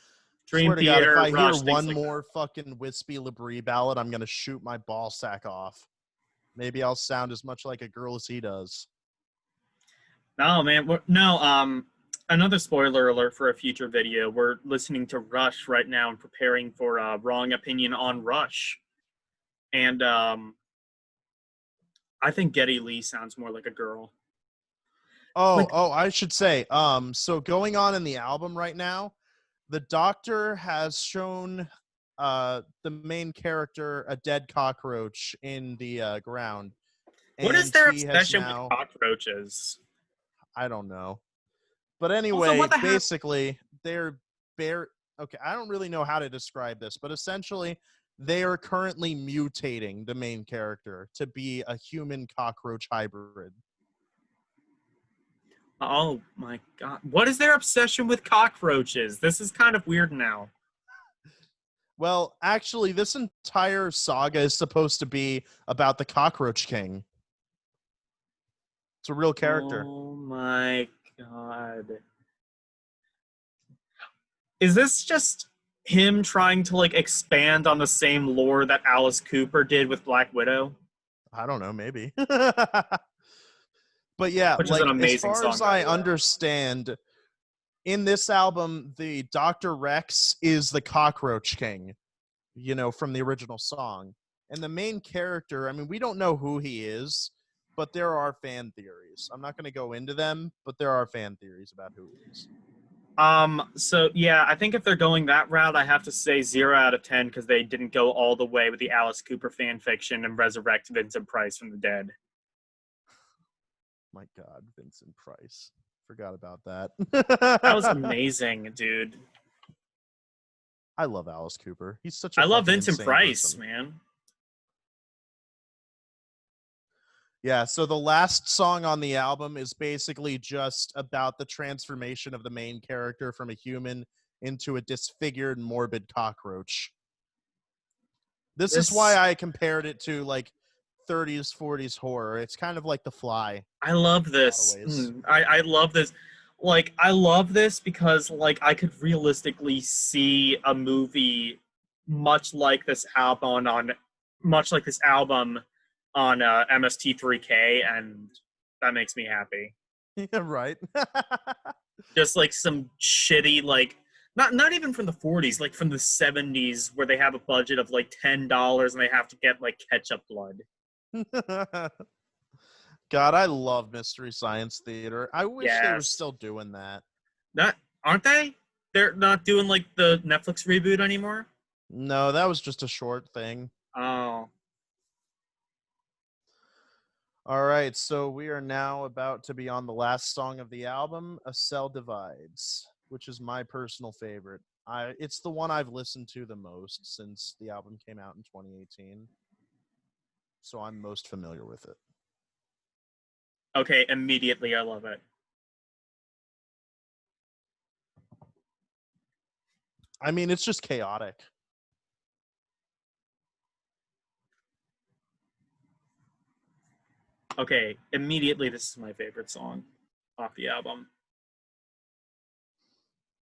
S1: Dream Theater.
S2: God, if I hear one more fucking Wispy Labrie ballad, I'm gonna shoot my ball sack off. Maybe I'll sound as much like a girl as he does.
S1: No, man. No. Another spoiler alert for a future video. We're listening to Rush right now and preparing for a Wrong Opinion on Rush, and I think Geddy Lee sounds more like a girl.
S2: I should say, so going on in the album right now, the Doctor has shown the main character a dead cockroach in the ground.
S1: What is
S2: And
S1: their
S2: he has
S1: obsession with
S2: now,
S1: cockroaches?
S2: I don't know. But
S1: Also,
S2: anyway,
S1: what the hell?
S2: basically, they're bare. Okay, I don't really know how to describe this, but essentially, they are currently mutating the main character to be a human cockroach hybrid.
S1: Oh my god. What is their obsession with cockroaches? This is kind of weird now.
S2: Well, actually, this entire saga is supposed to be about the Cockroach King. It's a real character.
S1: Oh my god. Is this just him trying to like expand on the same lore that Alice Cooper did with Black Widow?
S2: I don't know, maybe. But yeah,
S1: Which is an
S2: like as
S1: amazing
S2: far
S1: song,
S2: as
S1: by
S2: I
S1: the way.
S2: understand, in this album, the Dr. Rex is the Cockroach King, from the original song. And the main character, I mean, we don't know who he is, but there are fan theories. I'm not going to go into them, but there are fan theories about who he is.
S1: So yeah, I think if they're going that route, I have to say 0 out of 10 because they didn't go all the way with the Alice Cooper fan fiction and resurrect Vincent Price from the dead.
S2: My God, Vincent Price. Forgot about that.
S1: That was amazing, dude.
S2: I love Alice Cooper. He's such a
S1: I love
S2: fucking
S1: Vincent
S2: insane
S1: Price,
S2: person.
S1: man.
S2: Yeah, so the last song on the album is basically just about the transformation of the main character from a human into a disfigured, morbid cockroach. This is why I compared it to, like, 30s, 40s horror. It's kind of like The Fly.
S1: I love this. I love this. Like, I love this because, like, I could realistically see a movie much like this album on MST3K, and that makes me happy.
S2: Yeah, right.
S1: Just like some shitty, like, not even from the 40s, like from the 70s, where they have a budget of like $10 and they have to get like ketchup blood.
S2: God, I love Mystery Science Theater. I wish they were
S1: Yes.
S2: still doing that.
S1: Aren't they? They're not doing like the Netflix reboot anymore?
S2: No, that was just a short thing.
S1: Oh.
S2: All right, so we are now about to be on the last song of the album, A Cell Divides, which is my personal favorite. It's the one I've listened to the most since the album came out in 2018. So I'm most familiar with it.
S1: Okay, immediately I love it.
S2: I mean, it's just chaotic.
S1: Okay, immediately this is my favorite song off the album.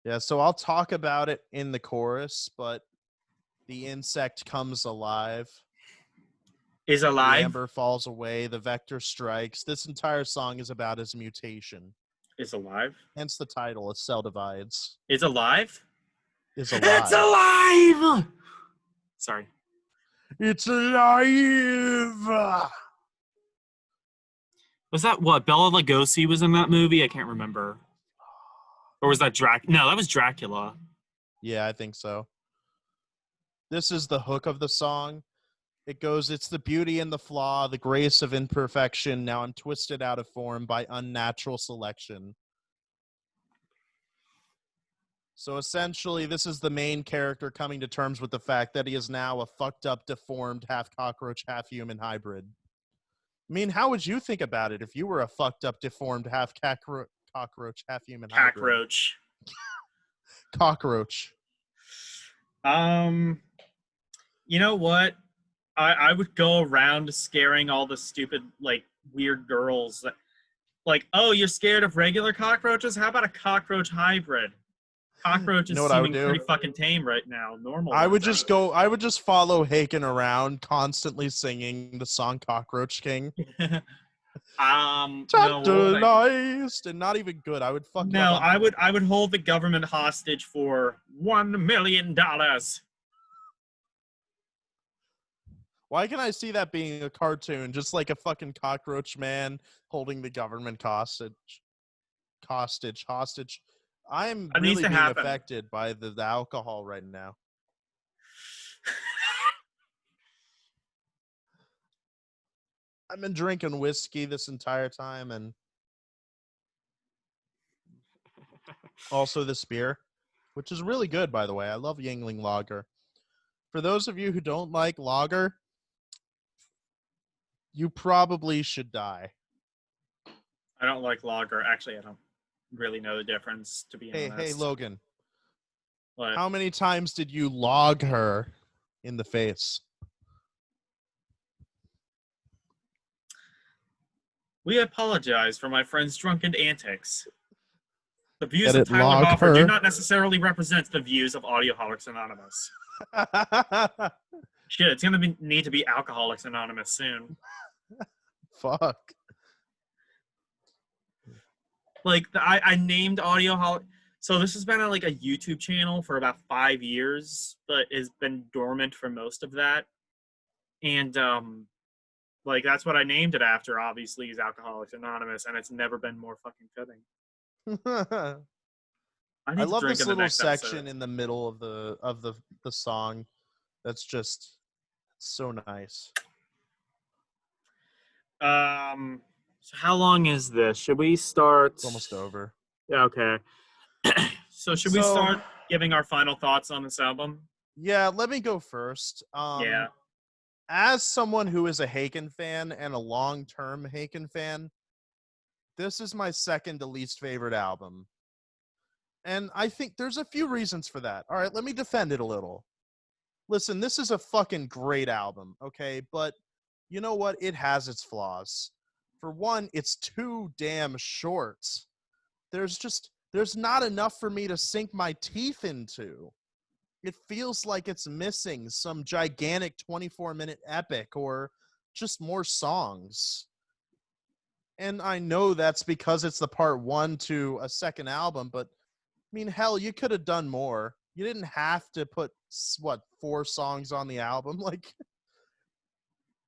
S2: Yeah, so I'll talk about it in the chorus, but the insect comes alive.
S1: Is
S2: The
S1: alive?
S2: amber falls away. The vector strikes. This entire song is about his mutation.
S1: Is alive?
S2: Hence the title, A Cell Divides.
S1: Is alive?
S2: Is alive.
S1: It's alive! Sorry.
S2: It's alive!
S1: Was that what? Bela Lugosi was in that movie? I can't remember. Or was that Dracula? No, that was Dracula.
S2: Yeah, I think so. This is the hook of the song. It goes, it's the beauty and the flaw, the grace of imperfection. Now I'm twisted out of form by unnatural selection. So essentially, this is the main character coming to terms with the fact that he is now a fucked up, deformed, half cockroach, half human hybrid. I mean, how would you think about it if you were a fucked up, deformed, half cockroach, half human hybrid? Cockroach.
S1: You know what? I would go around scaring all the stupid, like, weird girls. Like, oh, you're scared of regular cockroaches? How about a cockroach hybrid? Cockroaches seeming pretty fucking tame right now. Normal.
S2: I would just follow Haken around, constantly singing the song Cockroach King. Tantalized and not even good. I would fuck it up.
S1: I would hold the government hostage for $1 million.
S2: Why can I see that being a cartoon? Just like a fucking cockroach man holding the government hostage. I'm
S1: It needs
S2: really
S1: to
S2: being
S1: happen.
S2: affected by the alcohol right now. I've been drinking whiskey this entire time and also this beer, which is really good, by the way. I love Yingling Lager. For those of you who don't like lager, you probably should die.
S1: I don't like lager. Actually, I don't really know the difference, to be
S2: Hey,
S1: honest.
S2: Logan.
S1: But
S2: How many times did you log her in the face?
S1: we apologize for my friend's drunken antics. The views
S2: Get
S1: of
S2: it,
S1: Tyler
S2: log
S1: Hoffer do
S2: her.
S1: not necessarily represent the views of Audioholics Anonymous. Shit, it's gonna need to be Alcoholics Anonymous soon.
S2: Fuck.
S1: Like I named Audioholic. So this has been on like a YouTube channel for about 5 years, but has been dormant for most of that. And like that's what I named it after. Obviously, is Alcoholics Anonymous, and it's never been more fucking fitting. I
S2: I
S1: need to
S2: love
S1: drink
S2: this
S1: in the
S2: little
S1: next
S2: section
S1: episode.
S2: in the middle of the song. That's just so nice.
S1: So how long is this? Should we start?
S2: It's almost over.
S1: Yeah, okay. So should we
S2: So,
S1: start giving our final thoughts on this album?
S2: yeah, let me go first.
S1: Yeah.
S2: As someone who is a Haken fan and a long-term Haken fan, this is my second to least favorite album. And I think there's a few reasons for that. All right, let me defend it a little. Listen, this is a fucking great album, okay? But you know what? It has its flaws. For one, it's too damn short. There's not enough for me to sink my teeth into. It feels like it's missing some gigantic 24-minute epic or just more songs. And I know that's because it's the part one to a second album, but I mean, hell, you could have done more. You didn't have to put, what, 4 songs on the album? Like,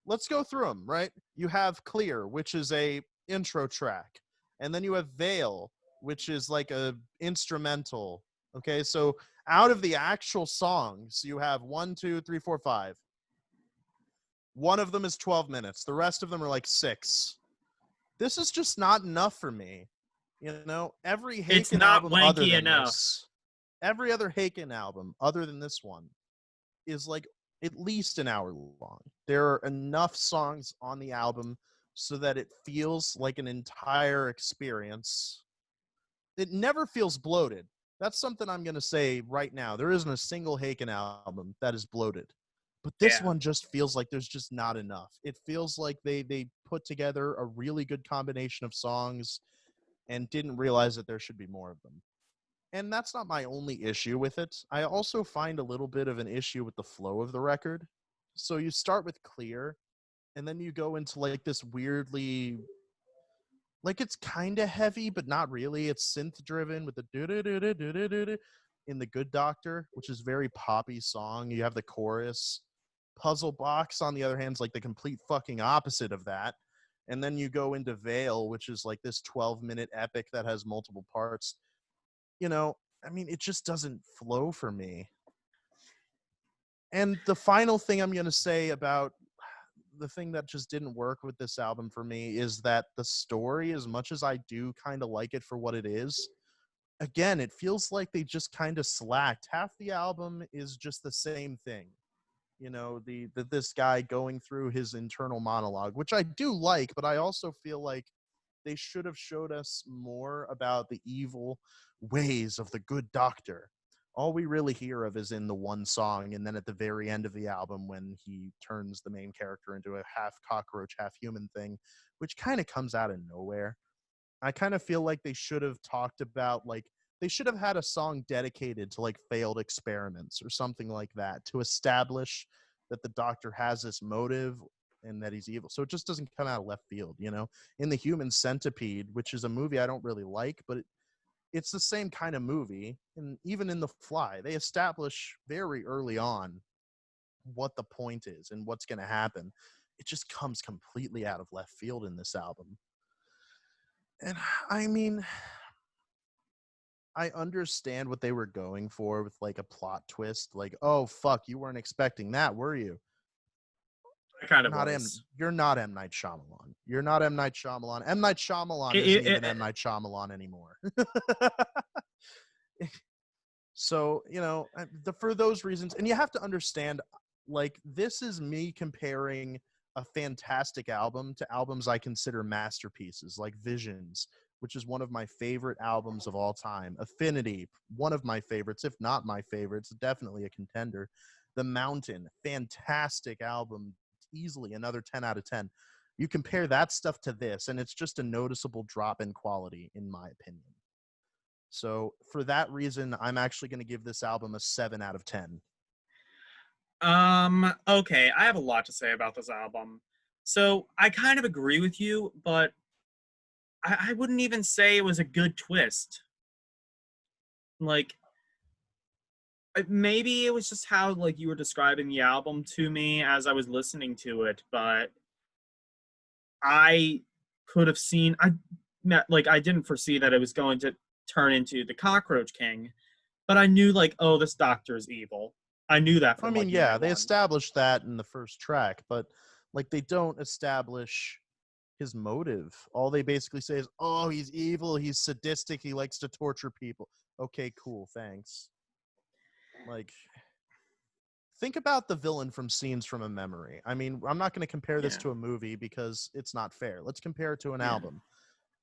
S2: let's go through them, right? You have Clear, which is a intro track. And then you have Veil, which is like a instrumental. Okay, so out of the actual songs, you have 1, 2, 3, 4, 5. One of them is 12 minutes. The rest of them are like 6. This is just not enough for me. You know, every
S1: It's
S2: Haken
S1: not
S2: album other
S1: wanky
S2: than
S1: enough.
S2: this, every other Haken album other than this one is like at least an hour long. There are enough songs on the album so that it feels like an entire experience. It never feels bloated. That's something I'm going to say right now. There isn't a single Haken album that is bloated. But this one just feels like there's just not enough. It feels like they put together a really good combination of songs and didn't realize that there should be more of them. And that's not my only issue with it. I also find a little bit of an issue with the flow of the record. So you start with Clear, and then you go into like this weirdly, like it's kind of heavy, but not really. It's synth driven with the do-do-do-do-do-do-do in the Good Doctor, which is very poppy song. You have the chorus. Puzzle Box, on the other hand, is like the complete fucking opposite of that. And then you go into Veil, which is like this 12-minute epic that has multiple parts. You know, I mean, it just doesn't flow for me. And the final thing I'm going to say about the thing that just didn't work with this album for me is that the story, as much as I do kind of like it for what it is, again, it feels like they just kind of slacked. Half the album is just the same thing. You know, this guy going through his internal monologue, which I do like, but I also feel like they should have showed us more about the evil ways of the Good Doctor. All we really hear of is in the one song, and then at the very end of the album when he turns the main character into a half cockroach, half human thing, which kind of comes out of nowhere. I kind of feel like they should have talked about, like, they should have had a song dedicated to like failed experiments or something like that to establish that the doctor has this motive and that he's evil. So it just doesn't come out of left field, you know? In The Human Centipede, which is a movie I don't really like, but it's the same kind of movie. And even in The Fly, they establish very early on what the point is and what's going to happen. It just comes completely out of left field in this album. And I mean, I understand what they were going for with like a plot twist, like, oh fuck, you weren't expecting that, were you?
S1: I kind of
S2: Not
S1: was.
S2: You're not M. Night Shyamalan. You're not M. Night Shyamalan. M. Night Shyamalan isn't even M. Night Shyamalan anymore. So, for those reasons, and you have to understand, like, this is me comparing a fantastic album to albums I consider masterpieces, like Visions, which is one of my favorite albums of all time. Affinity, one of my favorites, if not my favorites, definitely a contender. The Mountain, fantastic album, easily another 10 out of 10. You compare that stuff to this, and it's just a noticeable drop in quality, in my opinion. So for that reason, I'm actually going to give this album a 7 out of 10.
S1: Okay, I have a lot to say about this album. So I kind of agree with you, but I wouldn't even say it was a good twist. Like, maybe it was just how, like, you were describing the album to me as I was listening to it, but I could have seen, I didn't foresee that it was going to turn into the Cockroach King, but I knew, like, oh, this doctor is evil. I knew that
S2: I
S1: from,
S2: mean,
S1: like,
S2: yeah,
S1: minute
S2: they
S1: one.
S2: established that in the first track, but like they don't establish his motive. All they basically say is, oh, he's evil, he's sadistic, he likes to torture people. Okay, cool, thanks. Like, think about the villain from Scenes from a Memory. I mean, I'm not going to compare this
S1: Yeah.
S2: to a movie because it's not fair. Let's compare it to an
S1: Yeah.
S2: album.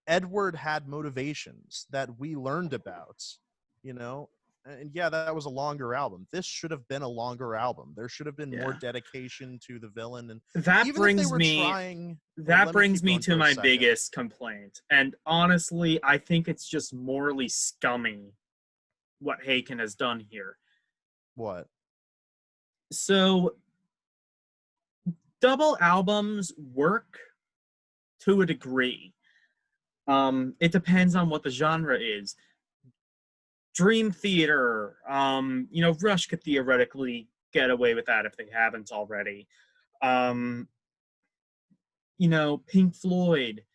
S2: Edward had motivations that we learned about, and yeah, that was a longer album. This should have been a longer album. There should have been more
S1: Yeah.
S2: dedication to the villain, and
S1: That
S2: even if they
S1: brings
S2: were
S1: me
S2: trying,
S1: that
S2: let me
S1: brings
S2: keep
S1: me
S2: going
S1: to
S2: for a
S1: my
S2: second.
S1: biggest complaint. And honestly, I think it's just morally scummy what Haken has done here.
S2: What?
S1: So, double albums work to a degree. It depends on what the genre is. Dream Theater, Rush could theoretically get away with that if they haven't already. Um, Pink Floyd,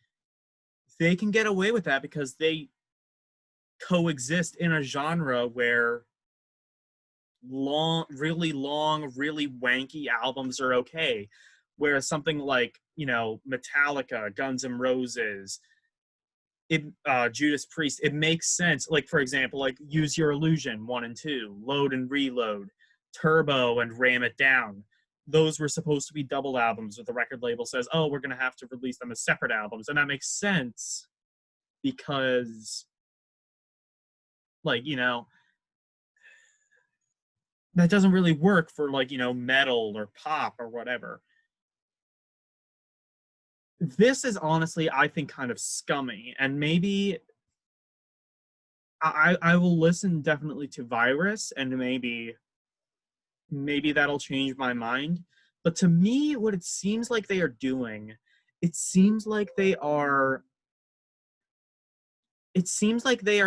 S1: they can get away with that because they coexist in a genre where long, really wanky albums are okay. Whereas something like, Metallica, Guns N' Roses, Judas Priest, it makes sense. Like, for example, like Use Your Illusion 1 and 2, Load and Reload, Turbo and Ram It Down. Those were supposed to be double albums, but the record label says, oh, we're going to have to release them as separate albums. And that makes sense because, like, that doesn't really work for, like, metal or pop or whatever. This is honestly, I think, kind of scummy, and maybe I will listen definitely to Virus, and maybe that'll change my mind. But to me, what it seems like they are doing, it seems like they are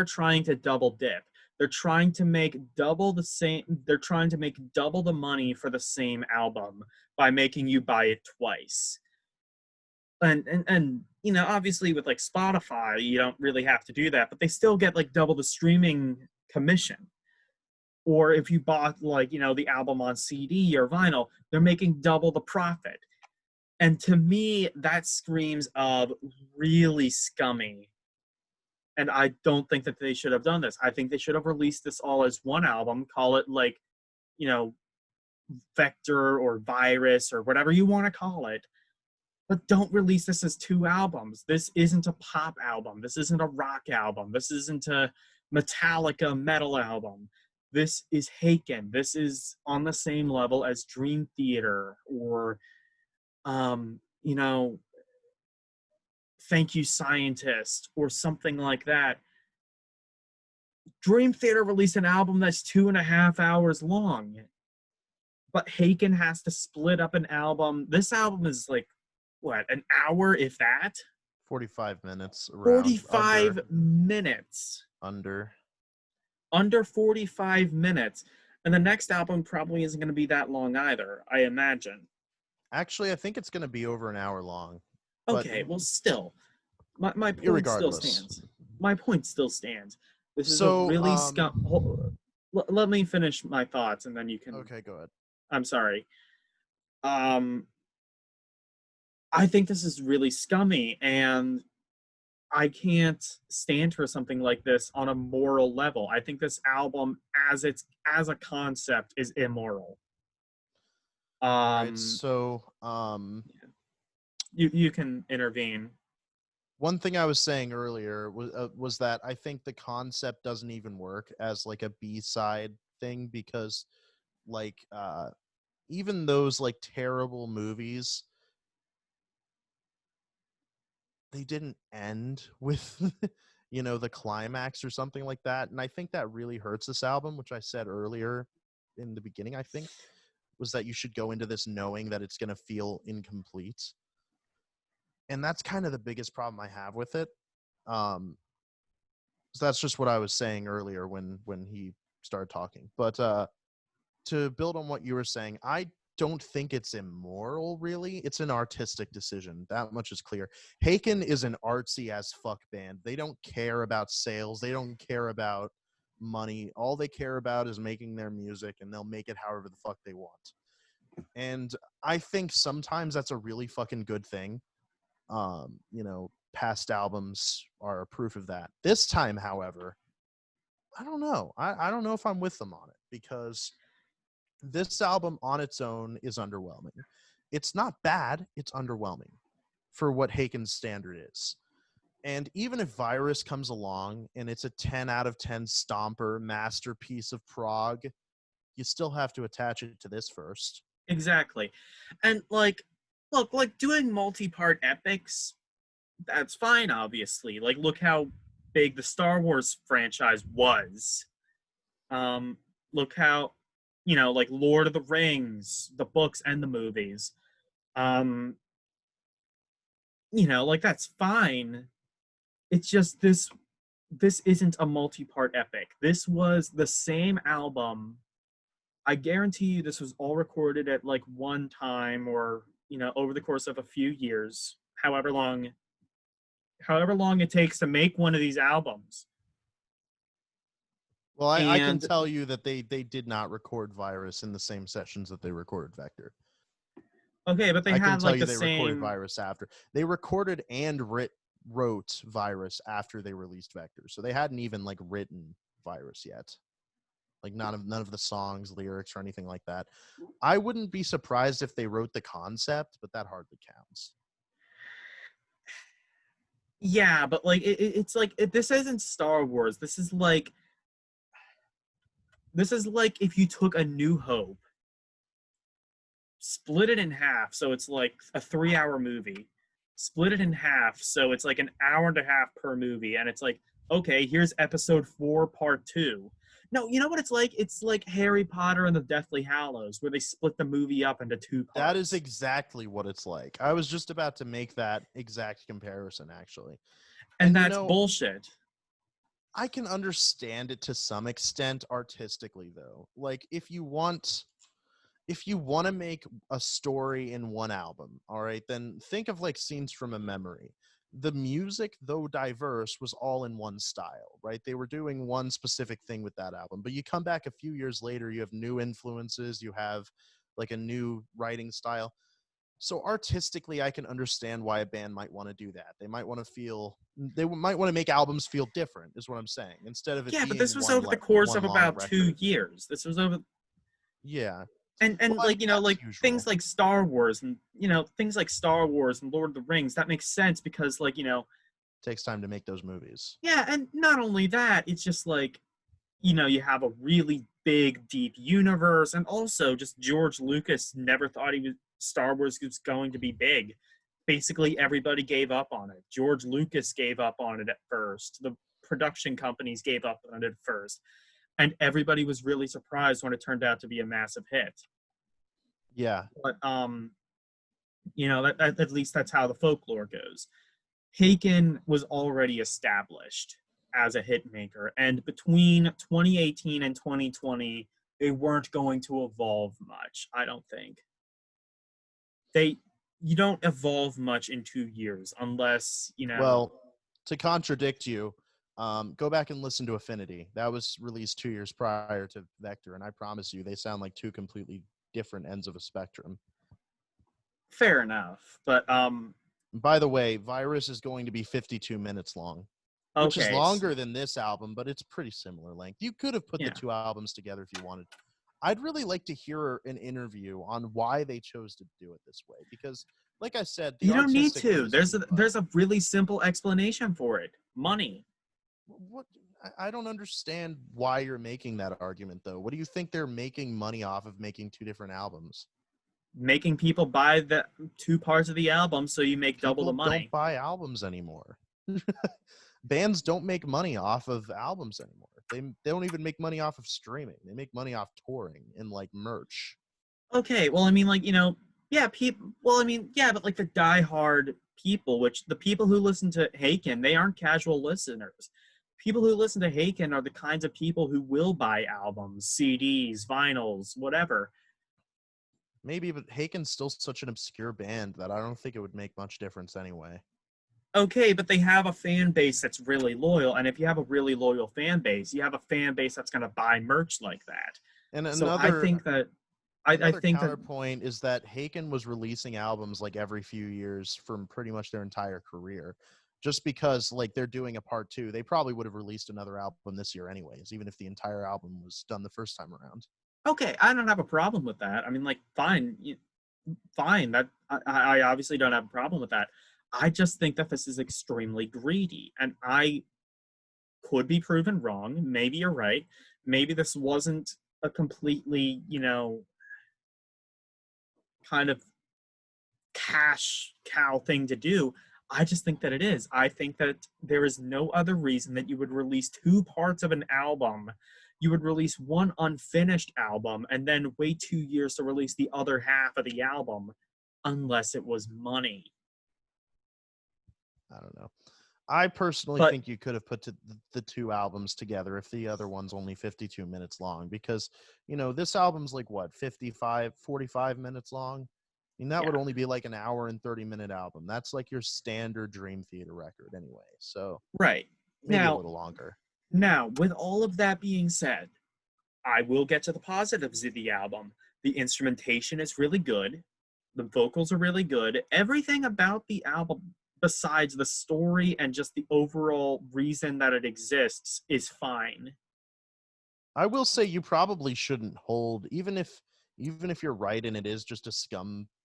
S1: trying to double dip. They're trying to make double the money for the same album by making you buy it twice. And obviously with like Spotify, you don't really have to do that, but they still get like double the streaming commission. Or if you bought, like, the album on CD or vinyl, they're making double the profit. And to me, that screams of really scummy. And I don't think that they should have done this. I think they should have released this all as one album, call it, like, Vector or Virus or whatever you want to call it. But don't release this as two albums. This isn't a pop album. This isn't a rock album. This isn't a Metallica metal album. This is Haken. This is on the same level as Dream Theater or, Thank You Scientist or something like that. Dream Theater released an album that's 2.5 hours long. But Haken has to split up an album. This album is like, what, an hour, if that?
S2: 45 minutes around.
S1: 45 minutes.
S2: Under
S1: 45 minutes. And the next album probably isn't going to be that long either, I imagine.
S2: Actually, I think it's going to be over an hour long.
S1: Okay,
S2: But
S1: well, still, my point still
S2: irregardless.
S1: stands. My point still stands. This is a
S2: So,
S1: really let me finish my thoughts, and then you can.
S2: okay, go ahead.
S1: I'm sorry. Um, I think this is really scummy, and I can't stand for something like this on a moral level. I think this album, as a concept, is immoral.
S2: All right,
S1: Um,
S2: so
S1: you can intervene.
S2: one thing I was saying earlier was that I think the concept doesn't even work as like a B-side thing because like even those like terrible movies, they didn't end with the climax or something like that, and I think that really hurts this album, which I said earlier in the beginning, I think, was that you should go into this knowing that it's going to feel incomplete. And that's kind of the biggest problem I have with it. So that's just what I was saying earlier when he started talking. But to build on what you were saying, I don't think it's immoral, really. It's an artistic decision. That much is clear. Haken is an artsy as fuck band. They don't care about sales. They don't care about money. All they care about is making their music, and they'll make it however the fuck they want. And I think sometimes that's a really fucking good thing. Past albums are proof of that. This time, however, I don't know. I don't know if I'm with them on it because this album on its own is underwhelming. It's not bad. It's underwhelming for what Haken's standard is. And even if Virus comes along and it's a 10 out of 10 stomper masterpiece of prog, you still have to attach it to this first.
S1: Exactly. And look, doing multi-part epics, that's fine, obviously. Like, look how big the Star Wars franchise was. Look how, like Lord of the Rings, the books and the movies. Like that's fine. It's just this isn't a multi-part epic. This was the same album. I guarantee you this was all recorded at like one time or, over the course of a few years, however long it takes to make one of these albums.
S2: Well, I can tell you that they did not record Virus in the same sessions that they recorded Vector.
S1: Okay, but they had like the same.
S2: Recorded Virus after. They recorded and wrote Virus after they released Vector, so they hadn't even like written Virus yet. Like none of the songs, lyrics, or anything like that. I wouldn't be surprised if they wrote the concept, but that hardly counts.
S1: Yeah, but like it's like this isn't Star Wars. This is like if you took A New Hope, split it in half, so it's like a 3-hour movie. Split it in half, so it's like an hour and a half per movie, and it's like, okay, here's episode 4, part 2. No, you know what it's like? It's like Harry Potter and the Deathly Hallows, where they split the movie up into 2 parts.
S2: That is exactly what it's like. I was just about to make that exact comparison, actually.
S1: And that's bullshit.
S2: I can understand it to some extent artistically, though. Like, if you want to make a story in one album, all right, then think of like Scenes from a Memory. The music, though diverse, was all in one style, right? They were doing one specific thing with that album. But you come back a few years later, you have new influences, you have like a new writing style. So artistically, I can understand why a band might want to do that. They might want to make albums feel different, is what I'm saying. Instead of it being
S1: but this was over the course of about
S2: record.
S1: 2 years. This was over.
S2: Yeah.
S1: And like, like things like Star Wars and, things like Star Wars and Lord of the Rings, that makes sense because like,
S2: takes time to make those movies.
S1: Yeah, and not only that, it's just like, you have a really big, deep universe, and also just George Lucas never thought Star Wars was going to be big. Basically, everybody gave up on it. George Lucas gave up on it at first. The production companies gave up on it at first. And everybody was really surprised when it turned out to be a massive hit.
S2: Yeah.
S1: But, at least that's how the folklore goes. Haken was already established as a hit maker. And between 2018 and 2020, they weren't going to evolve much, I don't think. You don't evolve much in 2 years unless,
S2: Well, to contradict you, go back and listen to Affinity. That was released 2 years prior to Vector, and I promise you, they sound like two completely different ends of a spectrum.
S1: fair enough. But
S2: by the way, Virus is going to be 52 minutes long, which is
S1: okay,
S2: longer than this album, but it's pretty similar length. You could have put the two albums together if you wanted. I'd really like to hear an interview on why they chose to do it this way, because, like I said, the
S1: you don't need to.
S2: artistic
S1: There's a really simple explanation for it. Money.
S2: What? I don't understand why you're making that argument, though. What do you think they're making money off of making two different albums?
S1: Making people buy the two parts of the album so you make double the money.
S2: People don't buy albums anymore. Bands don't make money off of albums anymore. They don't even make money off of streaming. They make money off touring and like merch.
S1: Okay, well, I mean, like, yeah, people. Well, I mean, yeah, but like the diehard people, which the people who listen to Haken, they aren't casual listeners. People who listen to Haken are the kinds of people who will buy albums, CDs, vinyls, whatever.
S2: Maybe, but Haken's still such an obscure band that I don't think it would make much difference anyway.
S1: Okay, but they have a fan base that's really loyal, and if you have a really loyal fan base, you have a fan base that's going to buy merch like that.
S2: And
S1: so I think that
S2: counterpoint is that Haken was releasing albums like every few years from pretty much their entire career. Just because like they're doing a part 2, they probably would have released another album this year anyways, even if the entire album was done the first time around.
S1: Okay, I don't have a problem with that. I mean, like, fine. That I obviously don't have a problem with that. I just think that this is extremely greedy, and I could be proven wrong. Maybe you're right. Maybe this wasn't a completely, kind of cash cow thing to do. I just think that it is. I think that there is no other reason that you would release two parts of an album. You would release one unfinished album and then wait 2 years to release the other half of the album, unless it was money.
S2: I don't know. I personally think you could have put the two albums together if the other one's only 52 minutes long, because, this album's like, what, 45 minutes long? I mean, that would only be like an hour and 30-minute album. That's like your standard Dream Theater record anyway. So
S1: right.
S2: Maybe
S1: now,
S2: a little longer.
S1: Now, with all of that being said, I will get to the positives of the album. The instrumentation is really good. The vocals are really good. Everything about the album, besides the story and just the overall reason that it exists, is fine.
S2: I will say you probably shouldn't hold, even if you're right and it is just a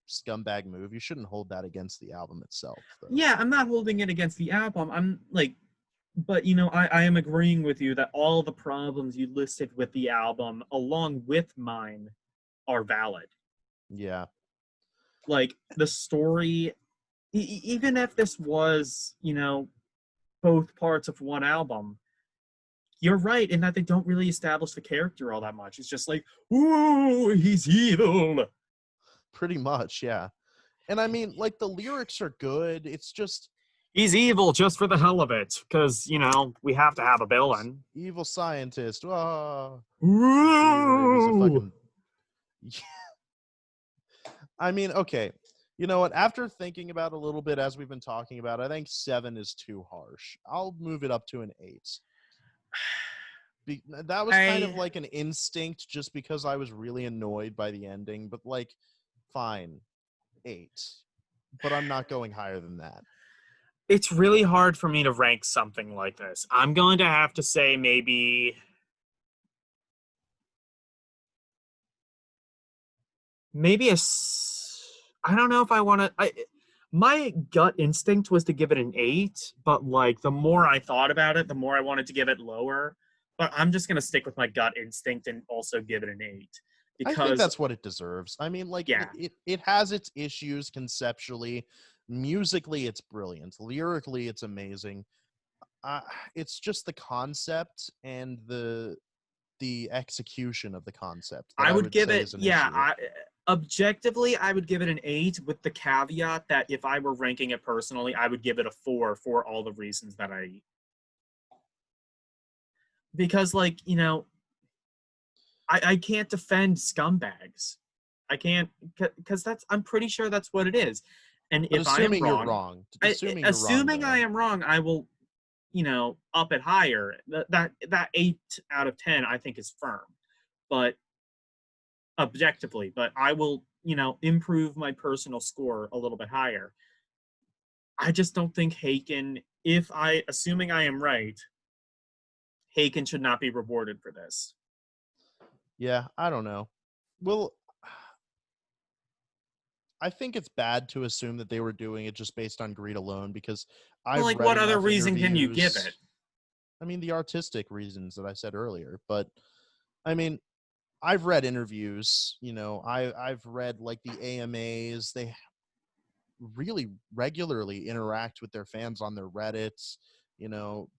S2: scumbag move, you shouldn't hold that against the album itself, though.
S1: Yeah, I'm not holding it against the album. I'm like, but I am agreeing with you that all the problems you listed with the album, along with mine, are valid.
S2: Yeah.
S1: Like the story, even if this was, both parts of one album, you're right in that they don't really establish the character all that much. It's just like, ooh, he's evil.
S2: Pretty much, yeah. And I mean, like, the lyrics are good. It's just...
S1: He's evil just for the hell of it, because, we have to have a villain.
S2: Evil scientist. Oh.
S1: Ooh.
S2: I mean, okay. You know what? After thinking about it a little bit, as we've been talking about, I think 7 is too harsh. I'll move it up to an 8. That was kind of like an instinct just because I was really annoyed by the ending. But, like, fine. 8. But I'm not going higher than that.
S1: It's really hard for me to rank something like this. I'm going to have to say maybe I don't know if I want to. My gut instinct was to give it an 8, but like the more I thought about it, the more I wanted to give it lower. But I'm just gonna stick with my gut instinct and also give it an 8.
S2: Because I think that's what it deserves. I mean, like,
S1: yeah.
S2: it has its issues conceptually. Musically, it's brilliant. Lyrically, it's amazing. It's just the concept and the execution of the concept.
S1: I would give it, objectively, I would give it an 8 with the caveat that if I were ranking it personally, I would give it a 4 for all the reasons that because, like, I can't defend scumbags. I can't, because I'm pretty sure that's what it is. And
S2: But
S1: if I am
S2: assuming you're
S1: wrong,
S2: wrong, assuming you're wrong,
S1: assuming I
S2: though,
S1: am wrong, I will, up it higher. That 8 out of 10 I think is firm, but objectively, but I will, improve my personal score a little bit higher. I just don't think Haken, assuming I am right, Haken should not be rewarded for this.
S2: yeah, I don't know. Well, I think it's bad to assume that they were doing it just based on greed alone, because
S1: Well,
S2: I've
S1: like,
S2: read
S1: what other
S2: enough
S1: reason can you give
S2: interviews.
S1: it?
S2: I mean, the artistic reasons that I said earlier, but I mean, I've read interviews. I've read like the AMAs. They really regularly interact with their fans on their Reddits. You know,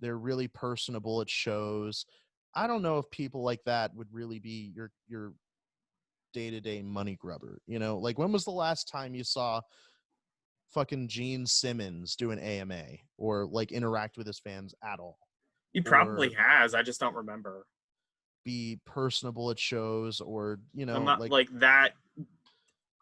S2: they're really personable at shows. I don't know if people like that would really be your day-to-day money grubber. Like, when was the last time you saw fucking Gene Simmons do an AMA or like interact with his fans at all,
S1: He probably
S2: or
S1: has. I just don't remember.
S2: be personable at shows, or
S1: I'm not
S2: like,
S1: like that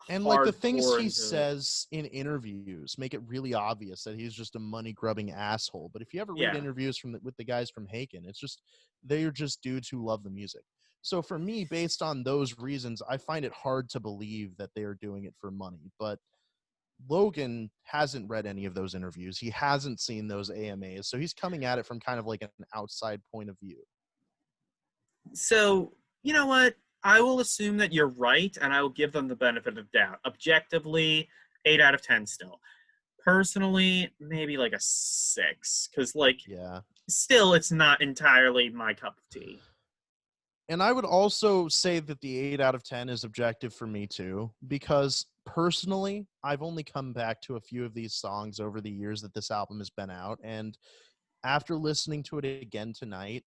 S2: and like the things
S1: hardcore
S2: he
S1: into.
S2: says in interviews make it really obvious that he's just a money grubbing asshole. But if you ever read
S1: Yeah.
S2: interviews with the guys from Haken, it's just they're just dudes who love the music. So for me, based on those reasons, I find it hard to believe that they are doing it for money. But Logan hasn't read any of those interviews. He hasn't seen those AMAs. So he's coming at it from kind of like an outside point of view.
S1: So, you know what? I will assume that you're right, and I will give them the benefit of doubt. Objectively, 8 out of 10 still. Personally, maybe like a 6, because like
S2: Yeah.
S1: still, it's not entirely my cup of tea.
S2: And I would also say that the 8 out of 10 is objective for me too, because personally, I've only come back to a few of these songs over the years that this album has been out. And after listening to it again tonight,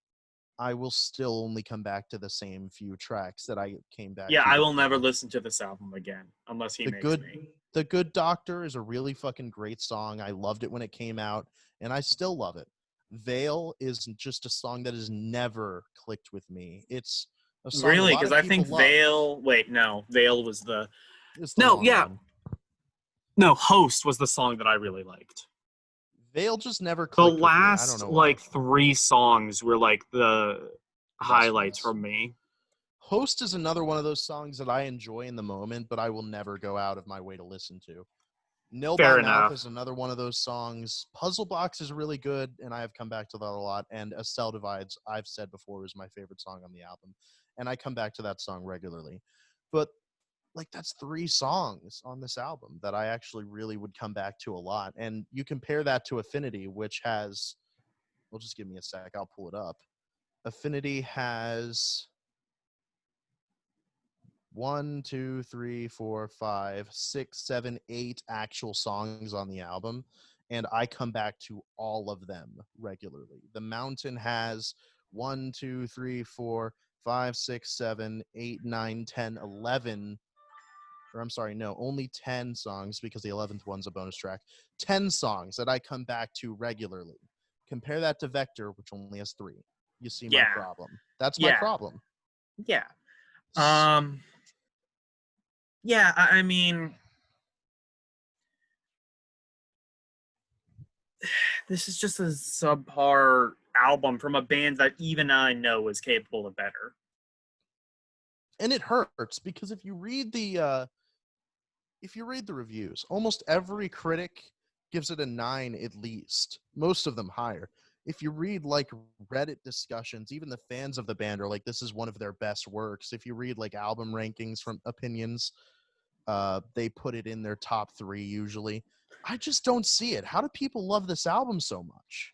S2: I will still only come back to the same few tracks that I came back
S1: Yeah,
S2: to
S1: I will never
S2: before.
S1: listen to this album again unless he
S2: The
S1: makes
S2: good
S1: me.
S2: The Good Doctor is a really fucking great song. I loved it when it came out, and I still love it. Veil is just a song that has never clicked with me. It's a song a
S1: Really,
S2: lot
S1: because
S2: of
S1: I
S2: people
S1: think
S2: love.
S1: Veil. Wait, no, Veil was the.
S2: It's the
S1: No,
S2: wrong
S1: yeah,
S2: one.
S1: no. Host was the song that I really liked.
S2: Veil just never
S1: The
S2: clicked with me. I don't
S1: last
S2: know why.
S1: like 3 songs were like the
S2: The best
S1: highlights
S2: ones.
S1: from me.
S2: Host is another one of those songs that I enjoy in the moment, but I will never go out of my way to listen to. Nil by
S1: Fair
S2: Mouth
S1: enough.
S2: is another one of those songs. Puzzle Box is really good, and I have come back to that a lot. And A Cell Divides, I've said before, is my favorite song on the album, and I come back to that song regularly. But like, that's 3 songs on this album that I actually really would come back to a lot. And you compare that to Affinity, which has, well, just give me a sec, I'll pull it up. Affinity has 1, 2, 3, 4, 5, 6, 7, 8 actual songs on the album, and I come back to all of them regularly. The Mountain has 1, 2, 3, 4, 5, 6, 7, 8, 9, 10, 11. Or I'm sorry, no, only 10 songs, because the 11th one's a bonus track. 10 songs that I come back to regularly. Compare that to Vector, which only has 3. You see my
S1: Yeah,
S2: problem. That's my
S1: yeah,
S2: problem.
S1: yeah. Um, yeah. I mean, this is just a subpar album from a band that even I know is capable of better.
S2: And it hurts, because if you read the reviews, almost every critic gives it a 9 at least, most of them higher. If you read like Reddit discussions, even the fans of the band are like, this is one of their best works. If you read like album rankings from opinions, they put it in their top 3 usually. I just don't see it. How do people love this album so much?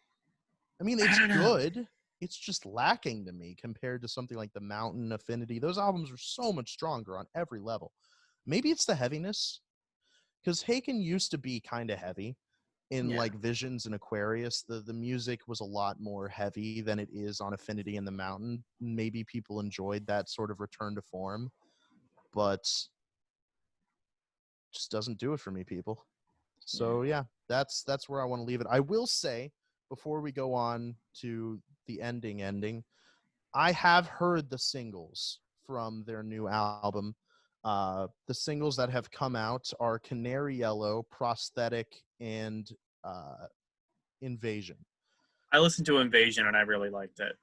S2: I mean,
S1: I
S2: it's
S1: don't know.
S2: good. It's just lacking to me compared to something like The Mountain, Affinity. Those albums are so much stronger on every level. Maybe it's the heaviness, because Haken used to be kind of heavy in
S1: Yeah,
S2: like Visions and Aquarius. The music was a lot more heavy than it is on Affinity and The Mountain. Maybe people enjoyed that sort of return to form, but just doesn't do it for me, people.
S1: yeah.
S2: So yeah, that's where I want to leave it. I will say, before we go on to the ending, I have heard the singles from their new album. The singles that have come out are Canary Yellow, Prosthetic, and Invasion.
S1: I listened to Invasion and I really liked it.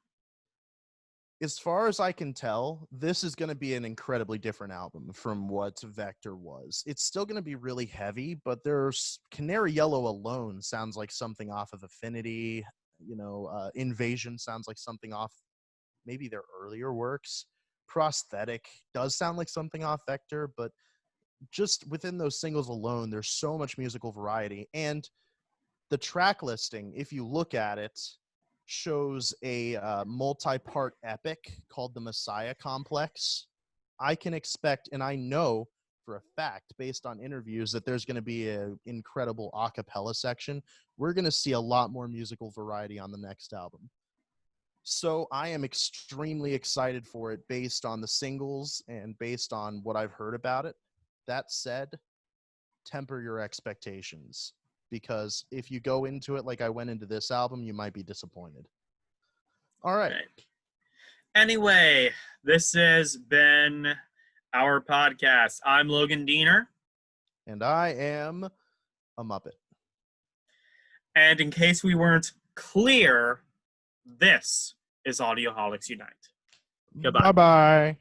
S2: As far as I can tell, this is going to be an incredibly different album from what Vector was. It's still going to be really heavy, but there's Canary Yellow alone sounds like something off of Affinity. Invasion sounds like something off maybe their earlier works. Prosthetic does sound like something off Vector, but just within those singles alone, there's so much musical variety. And the track listing, if you look at it, shows a multi-part epic called the Messiah Complex. I can expect, and I know for a fact, based on interviews, that there's going to be an incredible a cappella section. We're going to see a lot more musical variety on the next album. So I am extremely excited for it based on the singles and based on what I've heard about it. That said, temper your expectations, because if you go into it like I went into this album, you might be disappointed. All right.
S1: Anyway, this has been our podcast. I'm Logan Diener.
S2: And I am a Muppet.
S1: And in case we weren't clear, this is Audioholics Unite. Goodbye.
S2: Bye-bye.